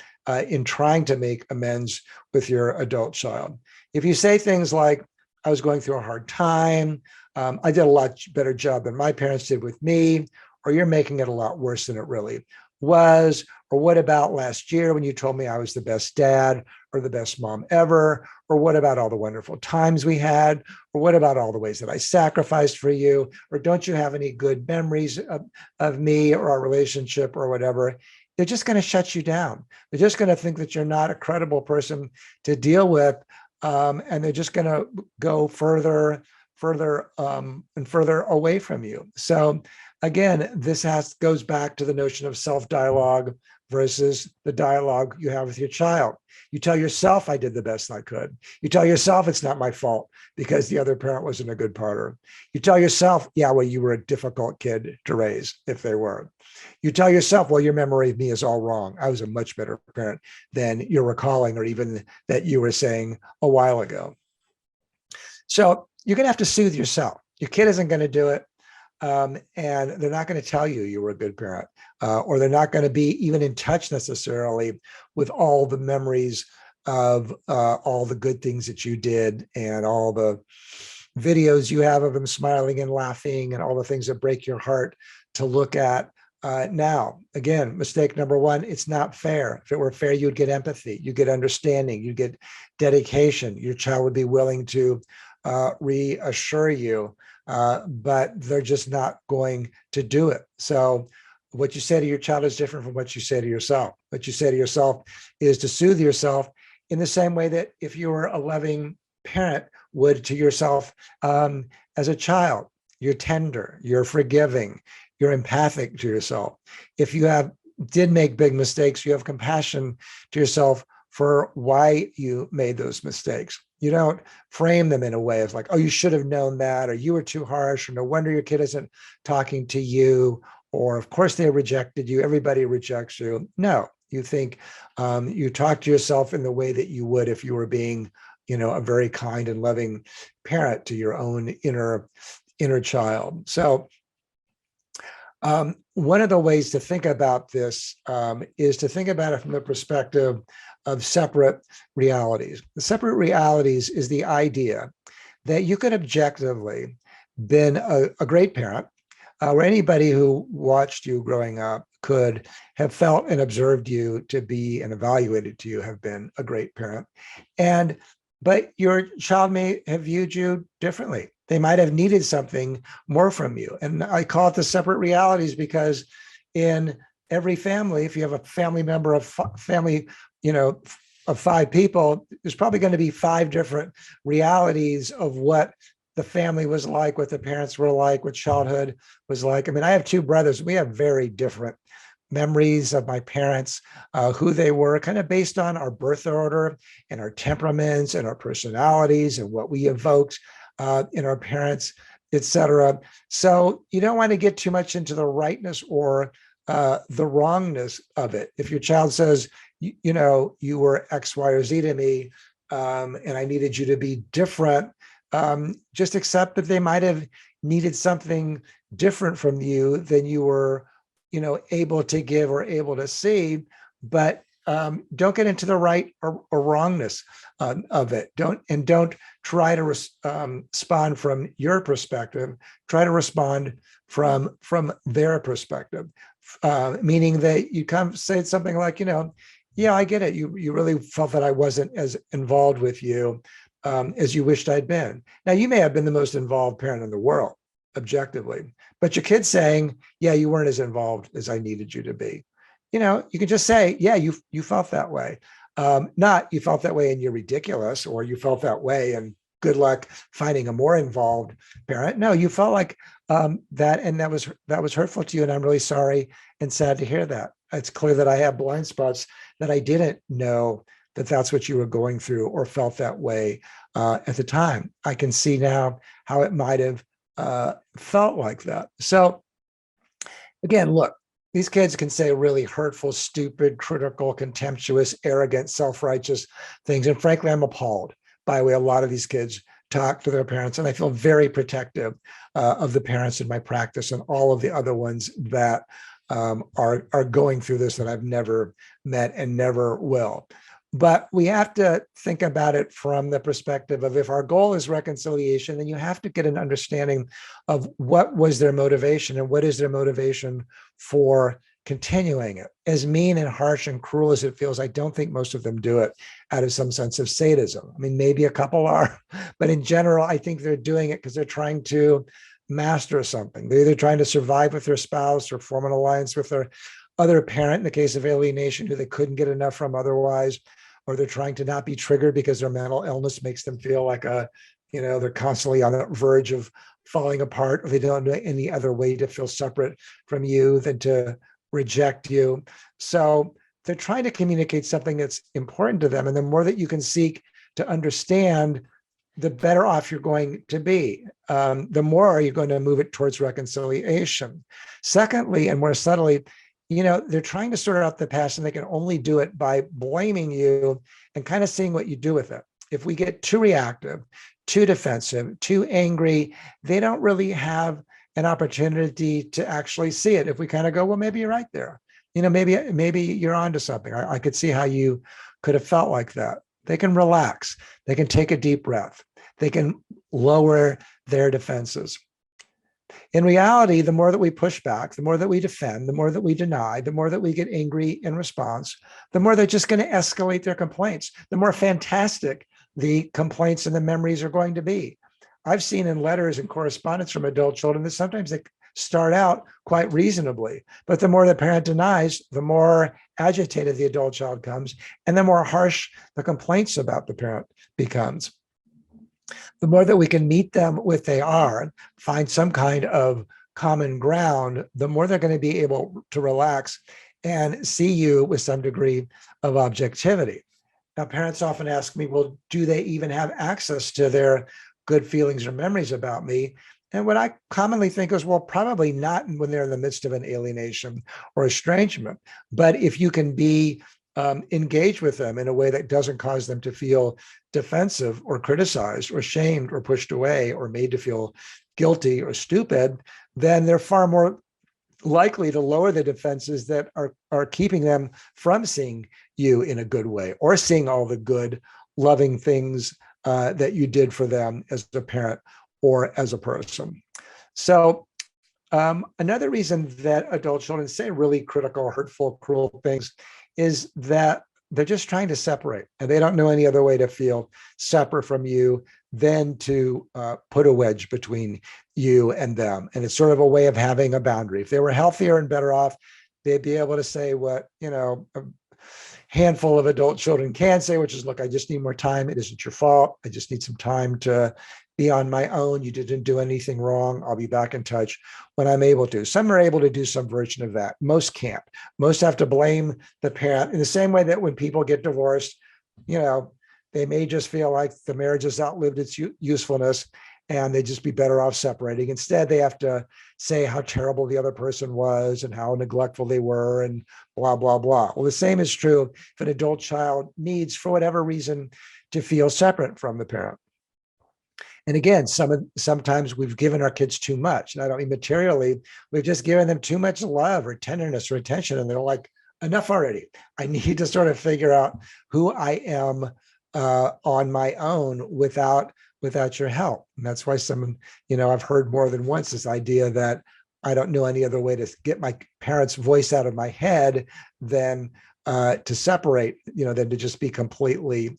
A: in trying to make amends with your adult child. If you say things like, I was going through a hard time, I did a lot better job than my parents did with me, or you're making it a lot worse than it really was, or what about last year when you told me I was the best dad or the best mom ever, or what about all the wonderful times we had, or what about all the ways that I sacrificed for you, or don't you have any good memories of me or our relationship or whatever. They're just going to shut you down. They're just going to think that you're not a credible person to deal with, and they're just going to go further and further away from you. So again, this goes back to the notion of self-dialogue versus the dialogue you have with your child. You tell yourself, I did the best I could. You tell yourself it's not my fault because the other parent wasn't a good partner. You tell yourself, yeah, well, you were a difficult kid to raise if they were. You tell yourself, well, your memory of me is all wrong. I was a much better parent than you're recalling or even that you were saying a while ago. So you're going to have to soothe yourself. Your kid isn't going to do it. And they're not going to tell you were a good parent, or they're not going to be even in touch necessarily with all the memories of all the good things that you did and all the videos you have of them smiling and laughing and all the things that break your heart to look at now. Again, mistake number 1, it's not fair. If it were fair, you'd get empathy, you'd get understanding, you'd get dedication. Your child would be willing to reassure you. But they're just not going to do it. So what you say to your child is different from what you say to yourself. What you say to yourself is to soothe yourself in the same way that if you were a loving parent would to yourself as a child. You're tender, you're forgiving, you're empathic to yourself. If you did make big mistakes, you have compassion to yourself for why you made those mistakes. You don't frame them in a way of like, oh, you should have known that, or you were too harsh, or no wonder your kid isn't talking to you, or of course they rejected you. Everybody rejects you. No, you think you talk to yourself in the way that you would if you were being, a very kind and loving parent to your own inner child. So one of the ways to think about this is to think about it from the perspective of separate realities. The separate realities is the idea that you could objectively been a great parent, or anybody who watched you growing up could have felt and observed you to be and evaluated to you have been a great parent. But your child may have viewed you differently. They might have needed something more from you. And I call it the separate realities because in every family, if you have a family member of family, of 5 people, there's probably going to be 5 different realities of what the family was like, what the parents were like, what childhood was like. I mean, I have 2 brothers. We have very different memories of my parents, who they were, kind of based on our birth order and our temperaments and our personalities and what we evoked in our parents, et cetera. So you don't want to get too much into the rightness or the wrongness of it. If your child says, you were X, Y, or Z to me, and I needed you to be different, just accept that they might have needed something different from you than you were, able to give or able to see. But don't get into the right or wrongness of it. Don't try to respond from your perspective. Try to respond from their perspective, meaning that you come say something like, yeah, I get it. You really felt that I wasn't as involved with you as you wished I'd been. Now, you may have been the most involved parent in the world, objectively, but your kid's saying, yeah, you weren't as involved as I needed you to be. You can just say, yeah, you felt that way. Not you felt that way and you're ridiculous, or you felt that way and good luck finding a more involved parent. No, you felt like that, and that was hurtful to you, and I'm really sorry and sad to hear that. It's clear that I have blind spots, that I didn't know that that's what you were going through or felt that way at the time. I can see now how it might have felt like that. So again, look, these kids can say really hurtful, stupid, critical, contemptuous, arrogant, self-righteous things. And frankly, I'm appalled by the way a lot of these kids talk to their parents. And I feel very protective of the parents in my practice and all of the other ones that are going through this that I've never met and never will. But we have to think about it from the perspective of, if our goal is reconciliation, then you have to get an understanding of what was their motivation and what is their motivation for continuing it. As mean and harsh and cruel as it feels, I don't think most of them do it out of some sense of sadism. I mean, maybe a couple are, but in general, I think they're doing it because they're trying to master something. They're either trying to survive with their spouse or form an alliance with their other parent, in the case of alienation, who they couldn't get enough from otherwise, or they're trying to not be triggered because their mental illness makes them feel like they're constantly on the verge of falling apart, or they don't know any other way to feel separate from you than to reject you. So they're trying to communicate something that's important to them. And the more that you can seek to understand, the better off you're going to be. The more you're going to move it towards reconciliation. Secondly, and more subtly, they're trying to sort out the past, and they can only do it by blaming you and kind of seeing what you do with it. If we get too reactive, too defensive, too angry, they don't really have an opportunity to actually see it. If we kind of go, well, maybe you're right there. Maybe you're onto something. I could see how you could have felt like that. They can relax. They can take a deep breath. They can lower their defenses. In reality, the more that we push back, the more that we defend, the more that we deny, the more that we get angry in response, the more they're just going to escalate their complaints, the more fantastic the complaints and the memories are going to be. I've seen in letters and correspondence from adult children that sometimes they start out quite reasonably, but the more the parent denies, the more agitated the adult child comes, and the more harsh the complaints about the parent becomes. The more that we can meet them with they are, find some kind of common ground, the more they're going to be able to relax and see you with some degree of objectivity. Now, parents often ask me, well, do they even have access to their good feelings or memories about me? And what I commonly think is, well, probably not when they're in the midst of an alienation or estrangement. But if you can be engaged with them in a way that doesn't cause them to feel defensive or criticized or shamed or pushed away or made to feel guilty or stupid, then they're far more likely to lower the defenses that are keeping them from seeing you in a good way or seeing all the good, loving things that you did for them as a parent or as a person. So another reason that adult children say really critical, hurtful, cruel things is that they're just trying to separate, and they don't know any other way to feel separate from you than to put a wedge between you and them. And it's sort of a way of having a boundary. If they were healthier and better off, they'd be able to say what, a handful of adult children can say, which is, look, I just need more time. It isn't your fault. I just need some time to be on my own. You didn't do anything wrong. I'll be back in touch when I'm able to. Some are able to do some version of that. Most can't. Most have to blame the parent in the same way that when people get divorced, they may just feel like the marriage has outlived its usefulness and they'd just be better off separating. Instead, they have to say how terrible the other person was and how neglectful they were and blah, blah, blah. Well, the same is true if an adult child needs, for whatever reason, to feel separate from the parent. And again, sometimes we've given our kids too much. And I don't mean materially, we've just given them too much love or tenderness or attention. And they're like, enough already. I need to sort of figure out who I am on my own without your help. And that's why I've heard more than once this idea that I don't know any other way to get my parents' voice out of my head than to separate, than to just be completely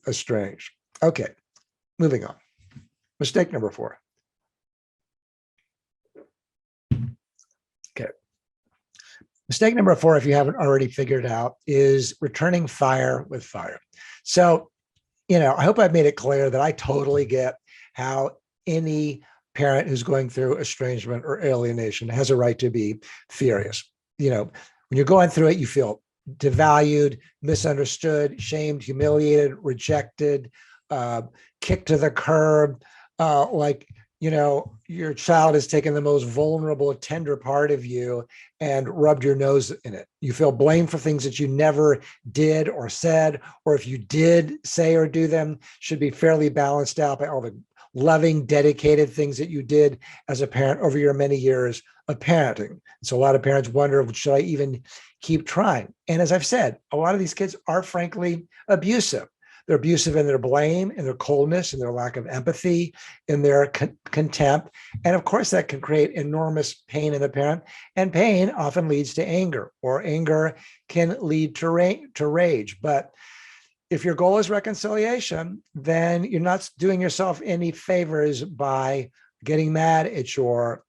A: estranged. Okay, moving on. Mistake number 4. Okay. Mistake number 4, if you haven't already figured it out, is returning fire with fire. So, I hope I've made it clear that I totally get how any parent who's going through estrangement or alienation has a right to be furious. When you're going through it, you feel devalued, misunderstood, shamed, humiliated, rejected, kicked to the curb, your child has taken the most vulnerable, tender part of you and rubbed your nose in it. You feel blamed for things that you never did or said, or if you did say or do them, should be fairly balanced out by all the loving, dedicated things that you did as a parent over your many years of parenting. So a lot of parents wonder, should I even keep trying? And as I've said, a lot of these kids are frankly abusive. They're abusive in their blame, in their coldness, in their lack of empathy, in their contempt. And of course, that can create enormous pain in the parent. And pain often leads to anger, or anger can lead to rage. But if your goal is reconciliation, then you're not doing yourself any favors by getting mad at your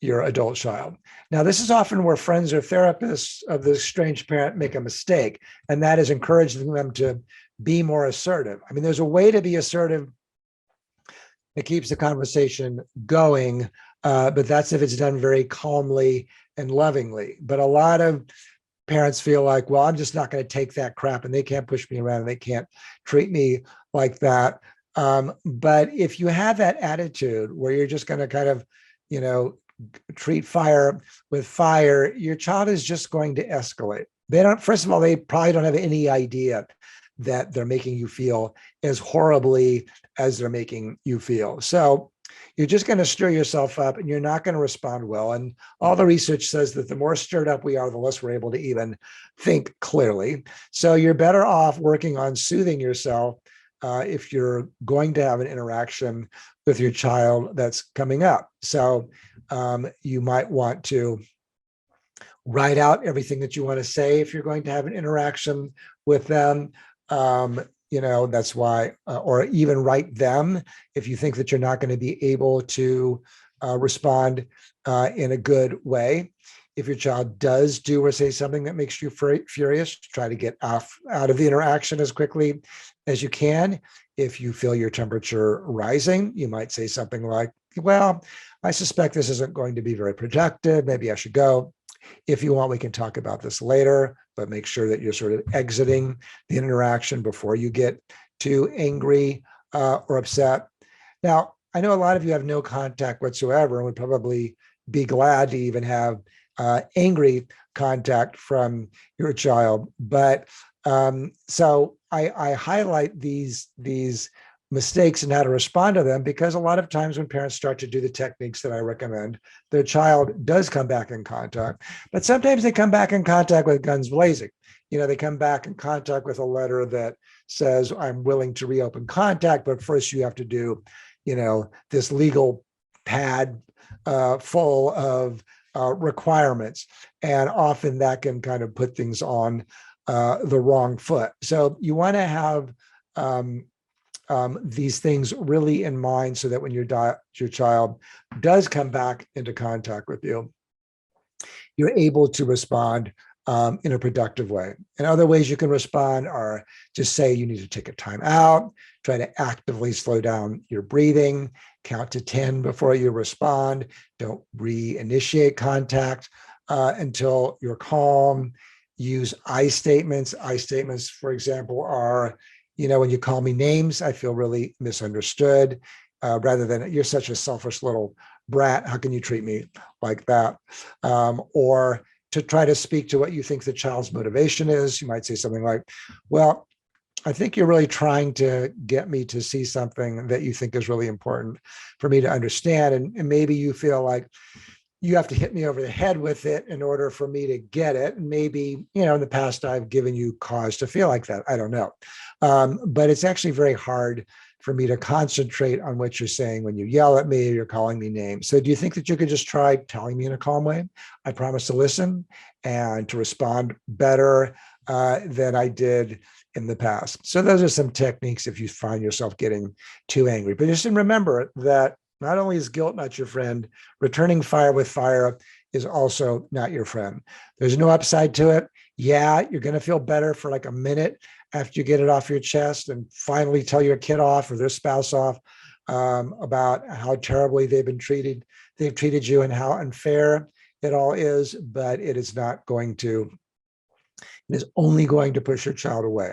A: adult child. Now, this is often where friends or therapists of the estranged parent make a mistake, and that is encouraging them to be more assertive. I mean, there's a way to be assertive that keeps the conversation going, but that's if it's done very calmly and lovingly. But a lot of parents feel like, well, I'm just not going to take that crap, and they can't push me around, and they can't treat me like that. But if you have that attitude where you're just going to kind of, treat fire with fire, your child is just going to escalate. First of all, they probably don't have any idea that they're making you feel as horribly as they're making you feel. So you're just going to stir yourself up, and you're not going to respond well. And all the research says that the more stirred up we are, the less we're able to even think clearly. So you're better off working on soothing yourself if you're going to have an interaction with your child that's coming up. So you might want to write out everything that you want to say if you're going to have an interaction with them. That's why, or even write them if you think that you're not going to be able to respond in a good way. If your child does do or say something that makes you furious, try to get out of the interaction as quickly as you can. If you feel your temperature rising, you might say something like, well, I suspect this isn't going to be very productive. Maybe I should go. If you want, we can talk about this later, but make sure that you're sort of exiting the interaction before you get too angry or upset. Now, I know a lot of you have no contact whatsoever and would probably be glad to even have angry contact from your child. But so I highlight these mistakes and how to respond to them, because a lot of times when parents start to do the techniques that I recommend, their child does come back in contact. But sometimes they come back in contact with guns blazing. They come back in contact with a letter that says, I'm willing to reopen contact, but first you have to do, this legal pad full of requirements. And often that can kind of put things on the wrong foot. So you want to have these things really in mind, so that when your child does come back into contact with you, you're able to respond in a productive way. And other ways you can respond are just say you need to take a time out, try to actively slow down your breathing, count to 10 before you respond, don't reinitiate contact until you're calm. Use I statements. I statements, for example, are, when you call me names, I feel really misunderstood, rather than you're such a selfish little brat. How can you treat me like that? Or to try to speak to what you think the child's motivation is. You might say something like, well, I think you're really trying to get me to see something that you think is really important for me to understand. And maybe you feel like, you have to hit me over the head with it in order for me to get it. And maybe, in the past, I've given you cause to feel like that. I don't know. But it's actually very hard for me to concentrate on what you're saying when you yell at me or you're calling me names. So do you think that you could just try telling me in a calm way? I promise to listen and to respond better than I did in the past. So those are some techniques if you find yourself getting too angry. But just remember that not only is guilt not your friend, returning fire with fire is also not your friend. There's no upside to it. Yeah, you're going to feel better for like a minute after you get it off your chest and finally tell your kid off or their spouse off about how terribly they've treated you and how unfair it all is, but it is only going to push your child away.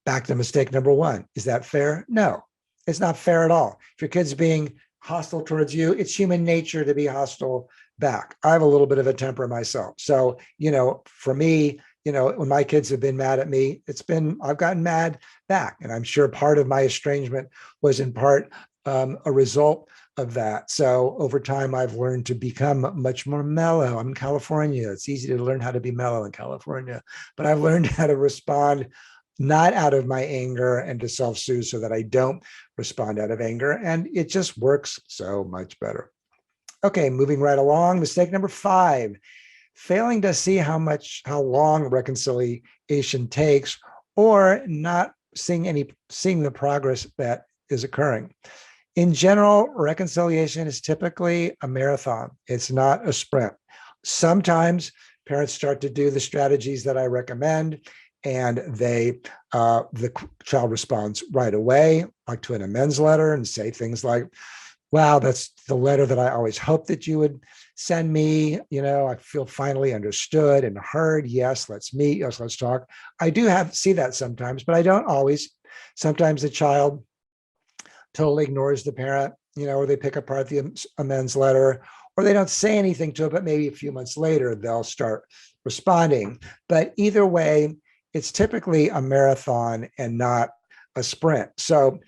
A: Back to mistake number one. Is that fair? No, it's not fair at all. If your kid's being hostile towards you, it's human nature to be hostile back. I have a little bit of a temper myself. So, for me, when my kids have been mad at me, I've gotten mad back. And I'm sure part of my estrangement was in part a result of that. So over time, I've learned to become much more mellow. I'm in California. It's easy to learn how to be mellow in California, but I've learned how to respond not out of my anger and to self-soothe so that I don't respond out of anger. And it just works so much better. Okay, moving right along. Mistake number 5, failing to see how long reconciliation takes or not seeing the progress that is occurring. In general, reconciliation is typically a marathon. It's not a sprint. Sometimes parents start to do the strategies that I recommend, and the child responds right away, like to an amends letter, and say things like, wow, that's the letter that I always hoped that you would send me. I feel finally understood and heard. Yes, let's meet. Yes, let's talk. I do see that sometimes, but I don't always. Sometimes the child totally ignores the parent, or they pick apart the amends letter, or they don't say anything to it, but maybe a few months later, they'll start responding. But either way, it's typically a marathon and not a sprint. So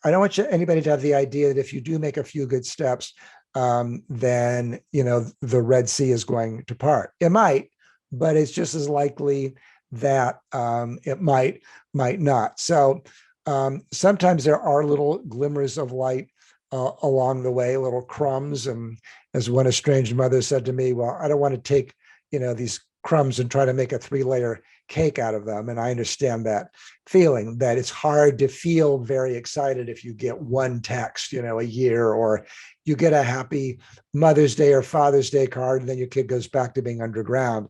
A: I don't want anybody to have the idea that if you do make a few good steps, then, the Red Sea is going to part. It might, but it's just as likely that it might not. So sometimes there are little glimmers of light along the way, little crumbs. And as one estranged mother said to me, well, I don't want to take, these crumbs and try to make a 3-layer cake out of them. And I understand that feeling, that it's hard to feel very excited if you get one text, a year, or you get a happy Mother's Day or Father's Day card, and then your kid goes back to being underground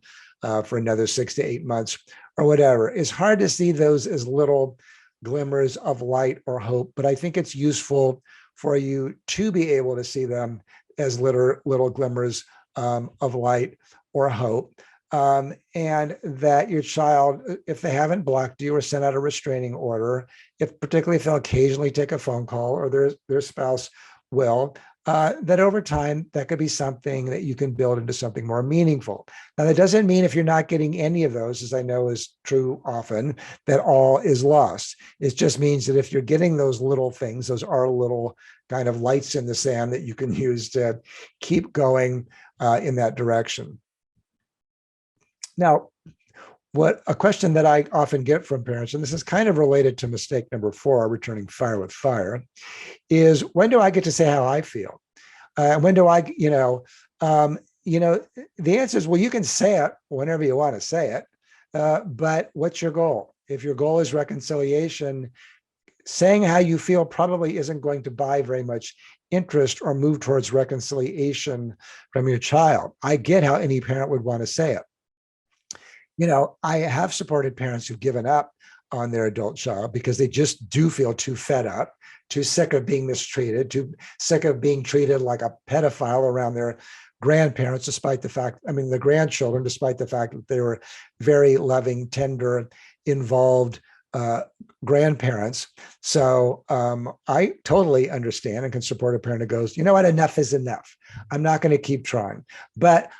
A: for another 6 to 8 months or whatever. It's hard to see those as little glimmers of light or hope, but I think it's useful for you to be able to see them as little glimmers of light or hope. And that your child, if they haven't blocked you or sent out a restraining order, particularly if they'll occasionally take a phone call or their spouse will, that over time, that could be something that you can build into something more meaningful. Now, that doesn't mean if you're not getting any of those, as I know is true often, that all is lost. It just means that if you're getting those little things, those are little kind of lights in the sand that you can use to keep going in that direction. Now, a question that I often get from parents, and this is kind of related to mistake number 4, returning fire with fire, is when do I get to say how I feel? When do I, the answer is, well, you can say it whenever you want to say it, but what's your goal? If your goal is reconciliation, saying how you feel probably isn't going to buy very much interest or move towards reconciliation from your child. I get how any parent would want to say it. I have supported parents who've given up on their adult child because they just do feel too fed up, too sick of being mistreated, too sick of being treated like a pedophile around their grandparents, the grandchildren, despite the fact that they were very loving, tender, involved grandparents. So I totally understand and can support a parent who goes, you know what, enough is enough. I'm not going to keep trying. But,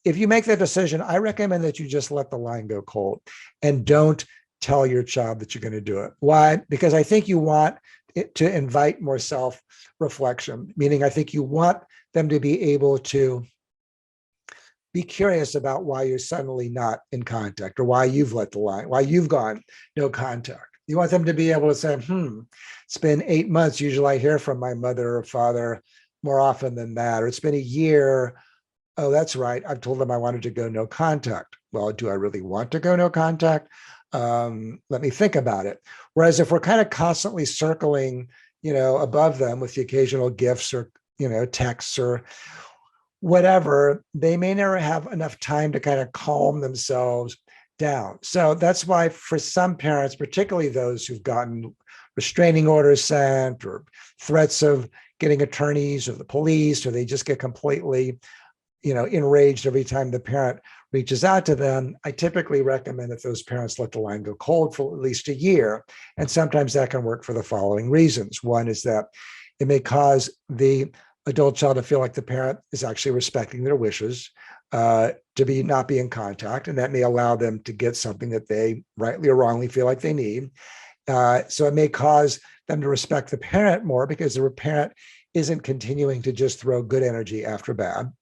A: if you make that decision, I recommend that you just let the line go cold and don't tell your child that you're going to do it. Why? Because I think you want it to invite more self-reflection, meaning I think you want them to be able to be curious about why you're suddenly not in contact, or why you've let the line, why you've gone no contact. You want them to be able to say, it's been 8 months. Usually I hear from my mother or father more often than that. Or it's been a year. Oh, that's right. I've told them I wanted to go no contact. Well, do I really want to go no contact? Let me think about it. Whereas if we're kind of constantly circling, above them with the occasional gifts or, texts or whatever, they may never have enough time to kind of calm themselves down. So that's why for some parents, particularly those who've gotten restraining orders sent or threats of getting attorneys or the police, or they just get completely, enraged every time the parent reaches out to them, I typically recommend that those parents let the line go cold for at least a year. And sometimes that can work for the following reasons. One is that it may cause the adult child to feel like the parent is actually respecting their wishes, to not be in contact, and that may allow them to get something that they rightly or wrongly feel like they need. So it may cause them to respect the parent more because the parent isn't continuing to just throw good energy after bad.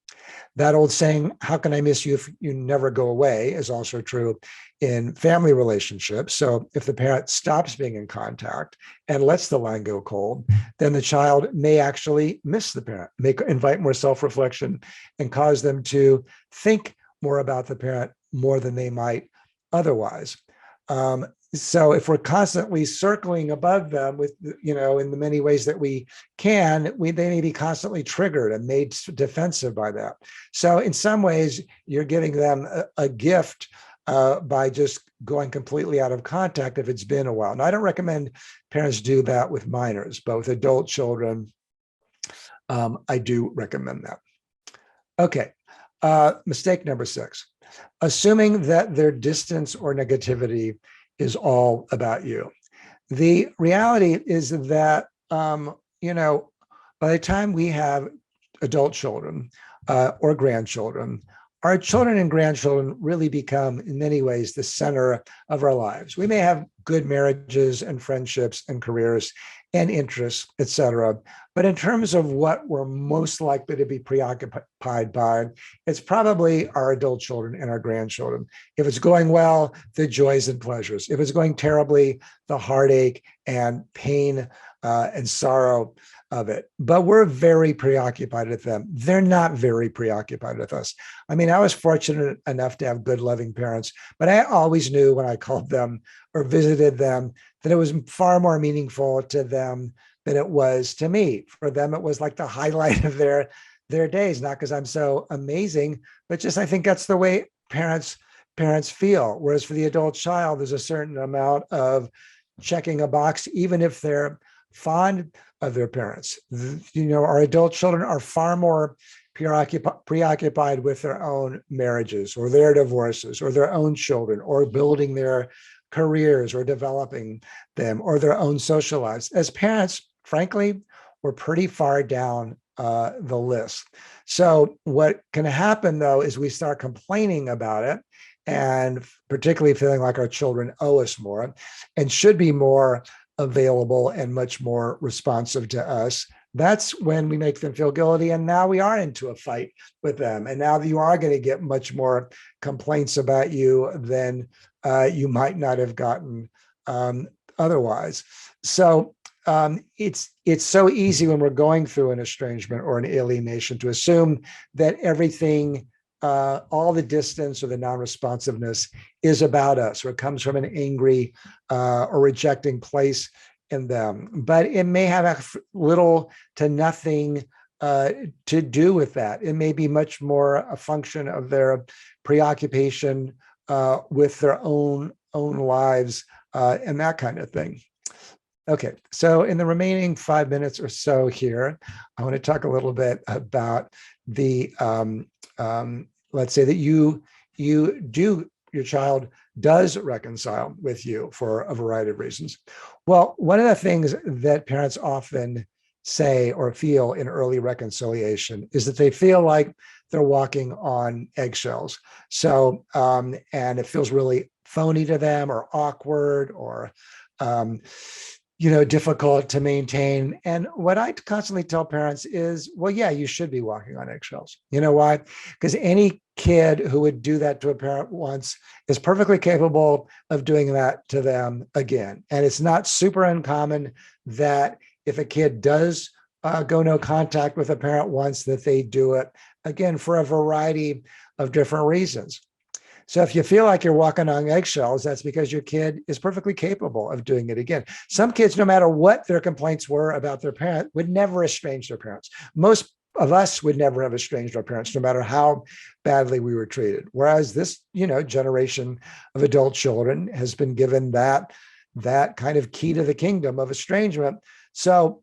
A: That old saying, how can I miss you if you never go away, is also true in family relationships. So if the parent stops being in contact and lets the line go cold, then the child may actually miss the parent, may invite more self-reflection and cause them to think more about the parent more than they might otherwise. So if we're constantly circling above them with, in the many ways that we can, they may be constantly triggered and made defensive by that. So in some ways, you're giving them a gift by just going completely out of contact if it's been a while. Now, I don't recommend parents do that with minors, but with adult children, I do recommend that. Okay, mistake number 6, assuming that their distance or negativity is all about you. The reality is that, by the time we have adult children or grandchildren, our children and grandchildren really become, in many ways, the center of our lives. We may have good marriages and friendships and careers and interests, et cetera. But in terms of what we're most likely to be preoccupied by, it's probably our adult children and our grandchildren. If it's going well, the joys and pleasures. If it's going terribly, the heartache and pain and sorrow of it. But we're very preoccupied with them. They're not very preoccupied with us. I mean, I was fortunate enough to have good, loving parents, but I always knew when I called them or visited them that it was far more meaningful to them than it was to me. For them, it was like the highlight of their days, not because I'm so amazing, but just I think that's the way parents feel. Whereas for the adult child, there's a certain amount of checking a box, even if they're fond of their parents. Our adult children are far more preoccupied with their own marriages or their divorces or their own children or building their careers or developing them or their own social lives. As parents, frankly, we're pretty far down the list. So what can happen, though, is we start complaining about it and particularly feeling like our children owe us more and should be more available and much more responsive to us. That's when we make them feel guilty. And now we are into a fight with them. And now you are going to get much more complaints about you than you might not have gotten otherwise. So it's so easy when we're going through an estrangement or an alienation to assume that everything, all the distance or the non-responsiveness is about us, or it comes from an angry or rejecting place in them. But it may have little to nothing to do with that. It may be much more a function of their preoccupation with their own lives and that kind of thing. Okay, so in the remaining 5 minutes or so here, I want to talk a little bit about the, let's say that your child does reconcile with you for a variety of reasons. Well, one of the things that parents often say or feel in early reconciliation is that they feel like they're walking on eggshells. So, and it feels really phony to them or awkward or, difficult to maintain. And what I constantly tell parents is, well, yeah, you should be walking on eggshells. You know why? Because any kid who would do that to a parent once is perfectly capable of doing that to them again. And it's not super uncommon that if a kid does go no contact with a parent once, that they do it again for a variety of different reasons. So if you feel like you're walking on eggshells, that's because your kid is perfectly capable of doing it again. Some kids, no matter what their complaints were about their parent, would never estrange their parents. Most of us would never have estranged our parents, no matter how badly we were treated. Whereas this, generation of adult children has been given that kind of key to the kingdom of estrangement. So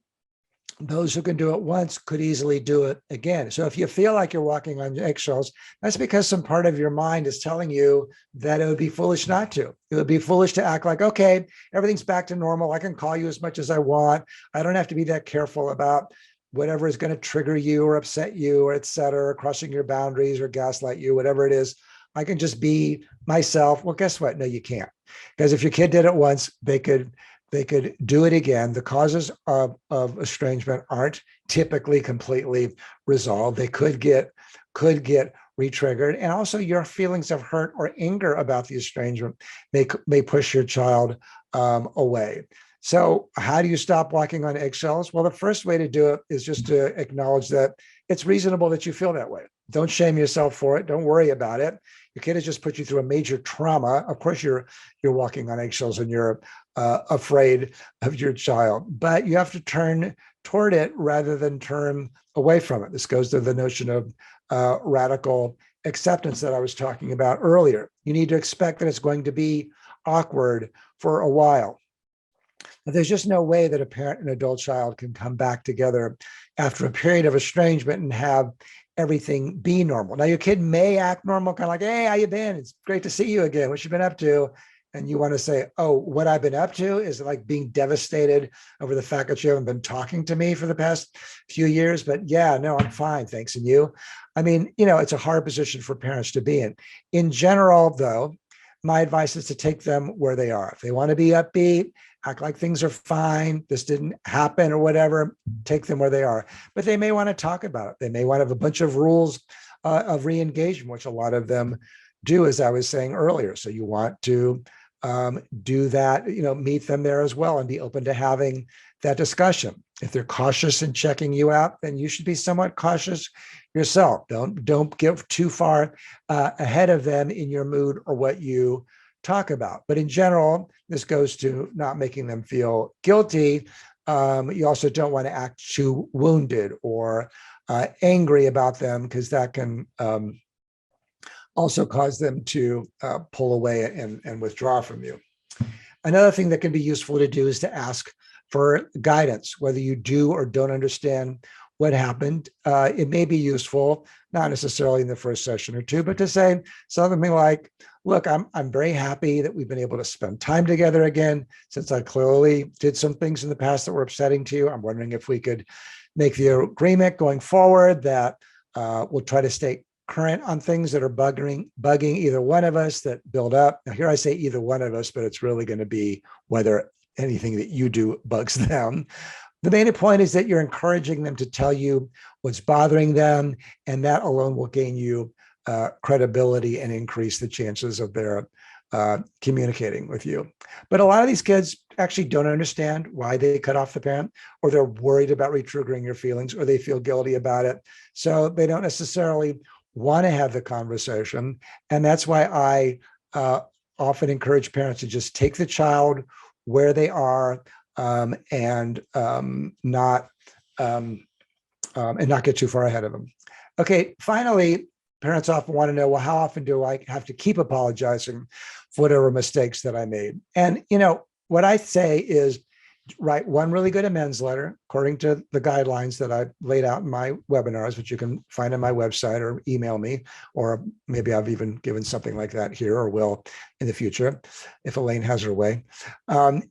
A: those who can do it once could easily do it again. So if you feel like you're walking on eggshells, that's because some part of your mind is telling you that it would be foolish not to. It would be foolish to act like, okay, everything's back to normal. I can call you as much as I want. I don't have to be that careful about whatever is going to trigger you or upset you or et cetera, crossing your boundaries or gaslight you, whatever it is. I can just be myself. Well, guess what? No, you can't. Because if your kid did it once, they could do it again. The causes of estrangement aren't typically completely resolved. They could get re-triggered. And also your feelings of hurt or anger about the estrangement may push your child away. So how do you stop walking on eggshells? Well, the first way to do it is just to acknowledge that it's reasonable that you feel that way. Don't shame yourself for it. Don't worry about it. Your kid has just put you through a major trauma. Of course, you're walking on eggshells and you're afraid of your child, but you have to turn toward it rather than turn away from it. This goes to the notion of radical acceptance that I was talking about earlier. You need to expect that it's going to be awkward for a while. But there's just no way that a parent and adult child can come back together after a period of estrangement and have everything be normal. Now, your kid may act normal, kind of like, hey, how you been? It's great to see you again. What you been up to? And you want to say, oh, what I've been up to is like being devastated over the fact that you haven't been talking to me for the past few years. But yeah, no, I'm fine. Thanks. And you? I mean, it's a hard position for parents to be in. In general, though, my advice is to take them where they are. If they want to be upbeat, act like things are fine, this didn't happen or whatever, take them where they are. But they may want to talk about it. They may want to have a bunch of rules of re-engagement, which a lot of them do, as I was saying earlier. So you want to do that, meet them there as well and be open to having that discussion. If they're cautious in checking you out, then you should be somewhat cautious yourself. Don't get too far ahead of them in your mood or what you talk about. But in general, this goes to not making them feel guilty. You also don't want to act too wounded or angry about them, because that can also cause them to pull away and withdraw from you. Another thing that can be useful to do is to ask for guidance, whether you do or don't understand what happened. It may be useful, not necessarily in the first session or two, but to say something like, look, I'm very happy that we've been able to spend time together again, since I clearly did some things in the past that were upsetting to you. I'm wondering if we could make the agreement going forward that we'll try to stay current on things that are bugging either one of us that build up. Now, here I say either one of us, but it's really going to be whether anything that you do bugs them. The main point is that you're encouraging them to tell you what's bothering them, and that alone will gain you credibility and increase the chances of their communicating with you. But a lot of these kids actually don't understand why they cut off the parent, or they're worried about re-triggering your feelings, or they feel guilty about it. So they don't necessarily want to have the conversation. And that's why I often encourage parents to just take the child where they are and not get too far ahead of them. Okay, finally, parents often want to know, well, how often do I have to keep apologizing for whatever mistakes that I made? And, what I say is write one really good amends letter according to the guidelines that I laid out in my webinars, which you can find on my website or email me, or maybe I've even given something like that here or will in the future if Elaine has her way. But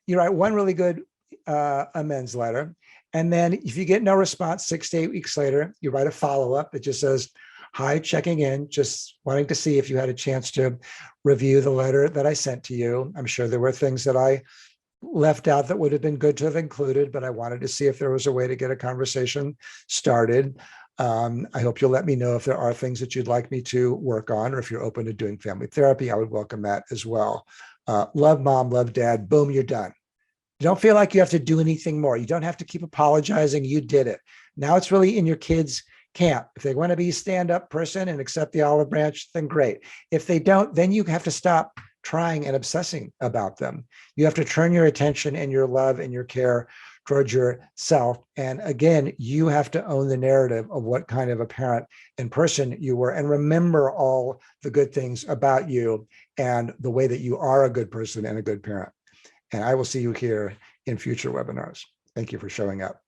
A: you write one really good amends letter. And then if you get no response 6 to 8 weeks later, you write a follow-up that just says, Hi, checking in, just wanting to see if you had a chance to review the letter that I sent to you. I'm sure there were things that I left out that would have been good to have included, but I wanted to see if there was a way to get a conversation started. I hope you'll let me know if there are things that you'd like me to work on, or if you're open to doing family therapy, I would welcome that as well. Love mom, love dad, boom, you're done. You don't feel like you have to do anything more. You don't have to keep apologizing. You did it. Now it's really in your kids' camp. If they want to be a stand-up person and accept the olive branch, then great. If they don't, then you have to stop trying and obsessing about them. You have to turn your attention and your love and your care towards yourself. And again, you have to own the narrative of what kind of a parent and person you were, and remember all the good things about you and the way that you are a good person and a good parent. And I will see you here in future webinars. Thank you for showing up.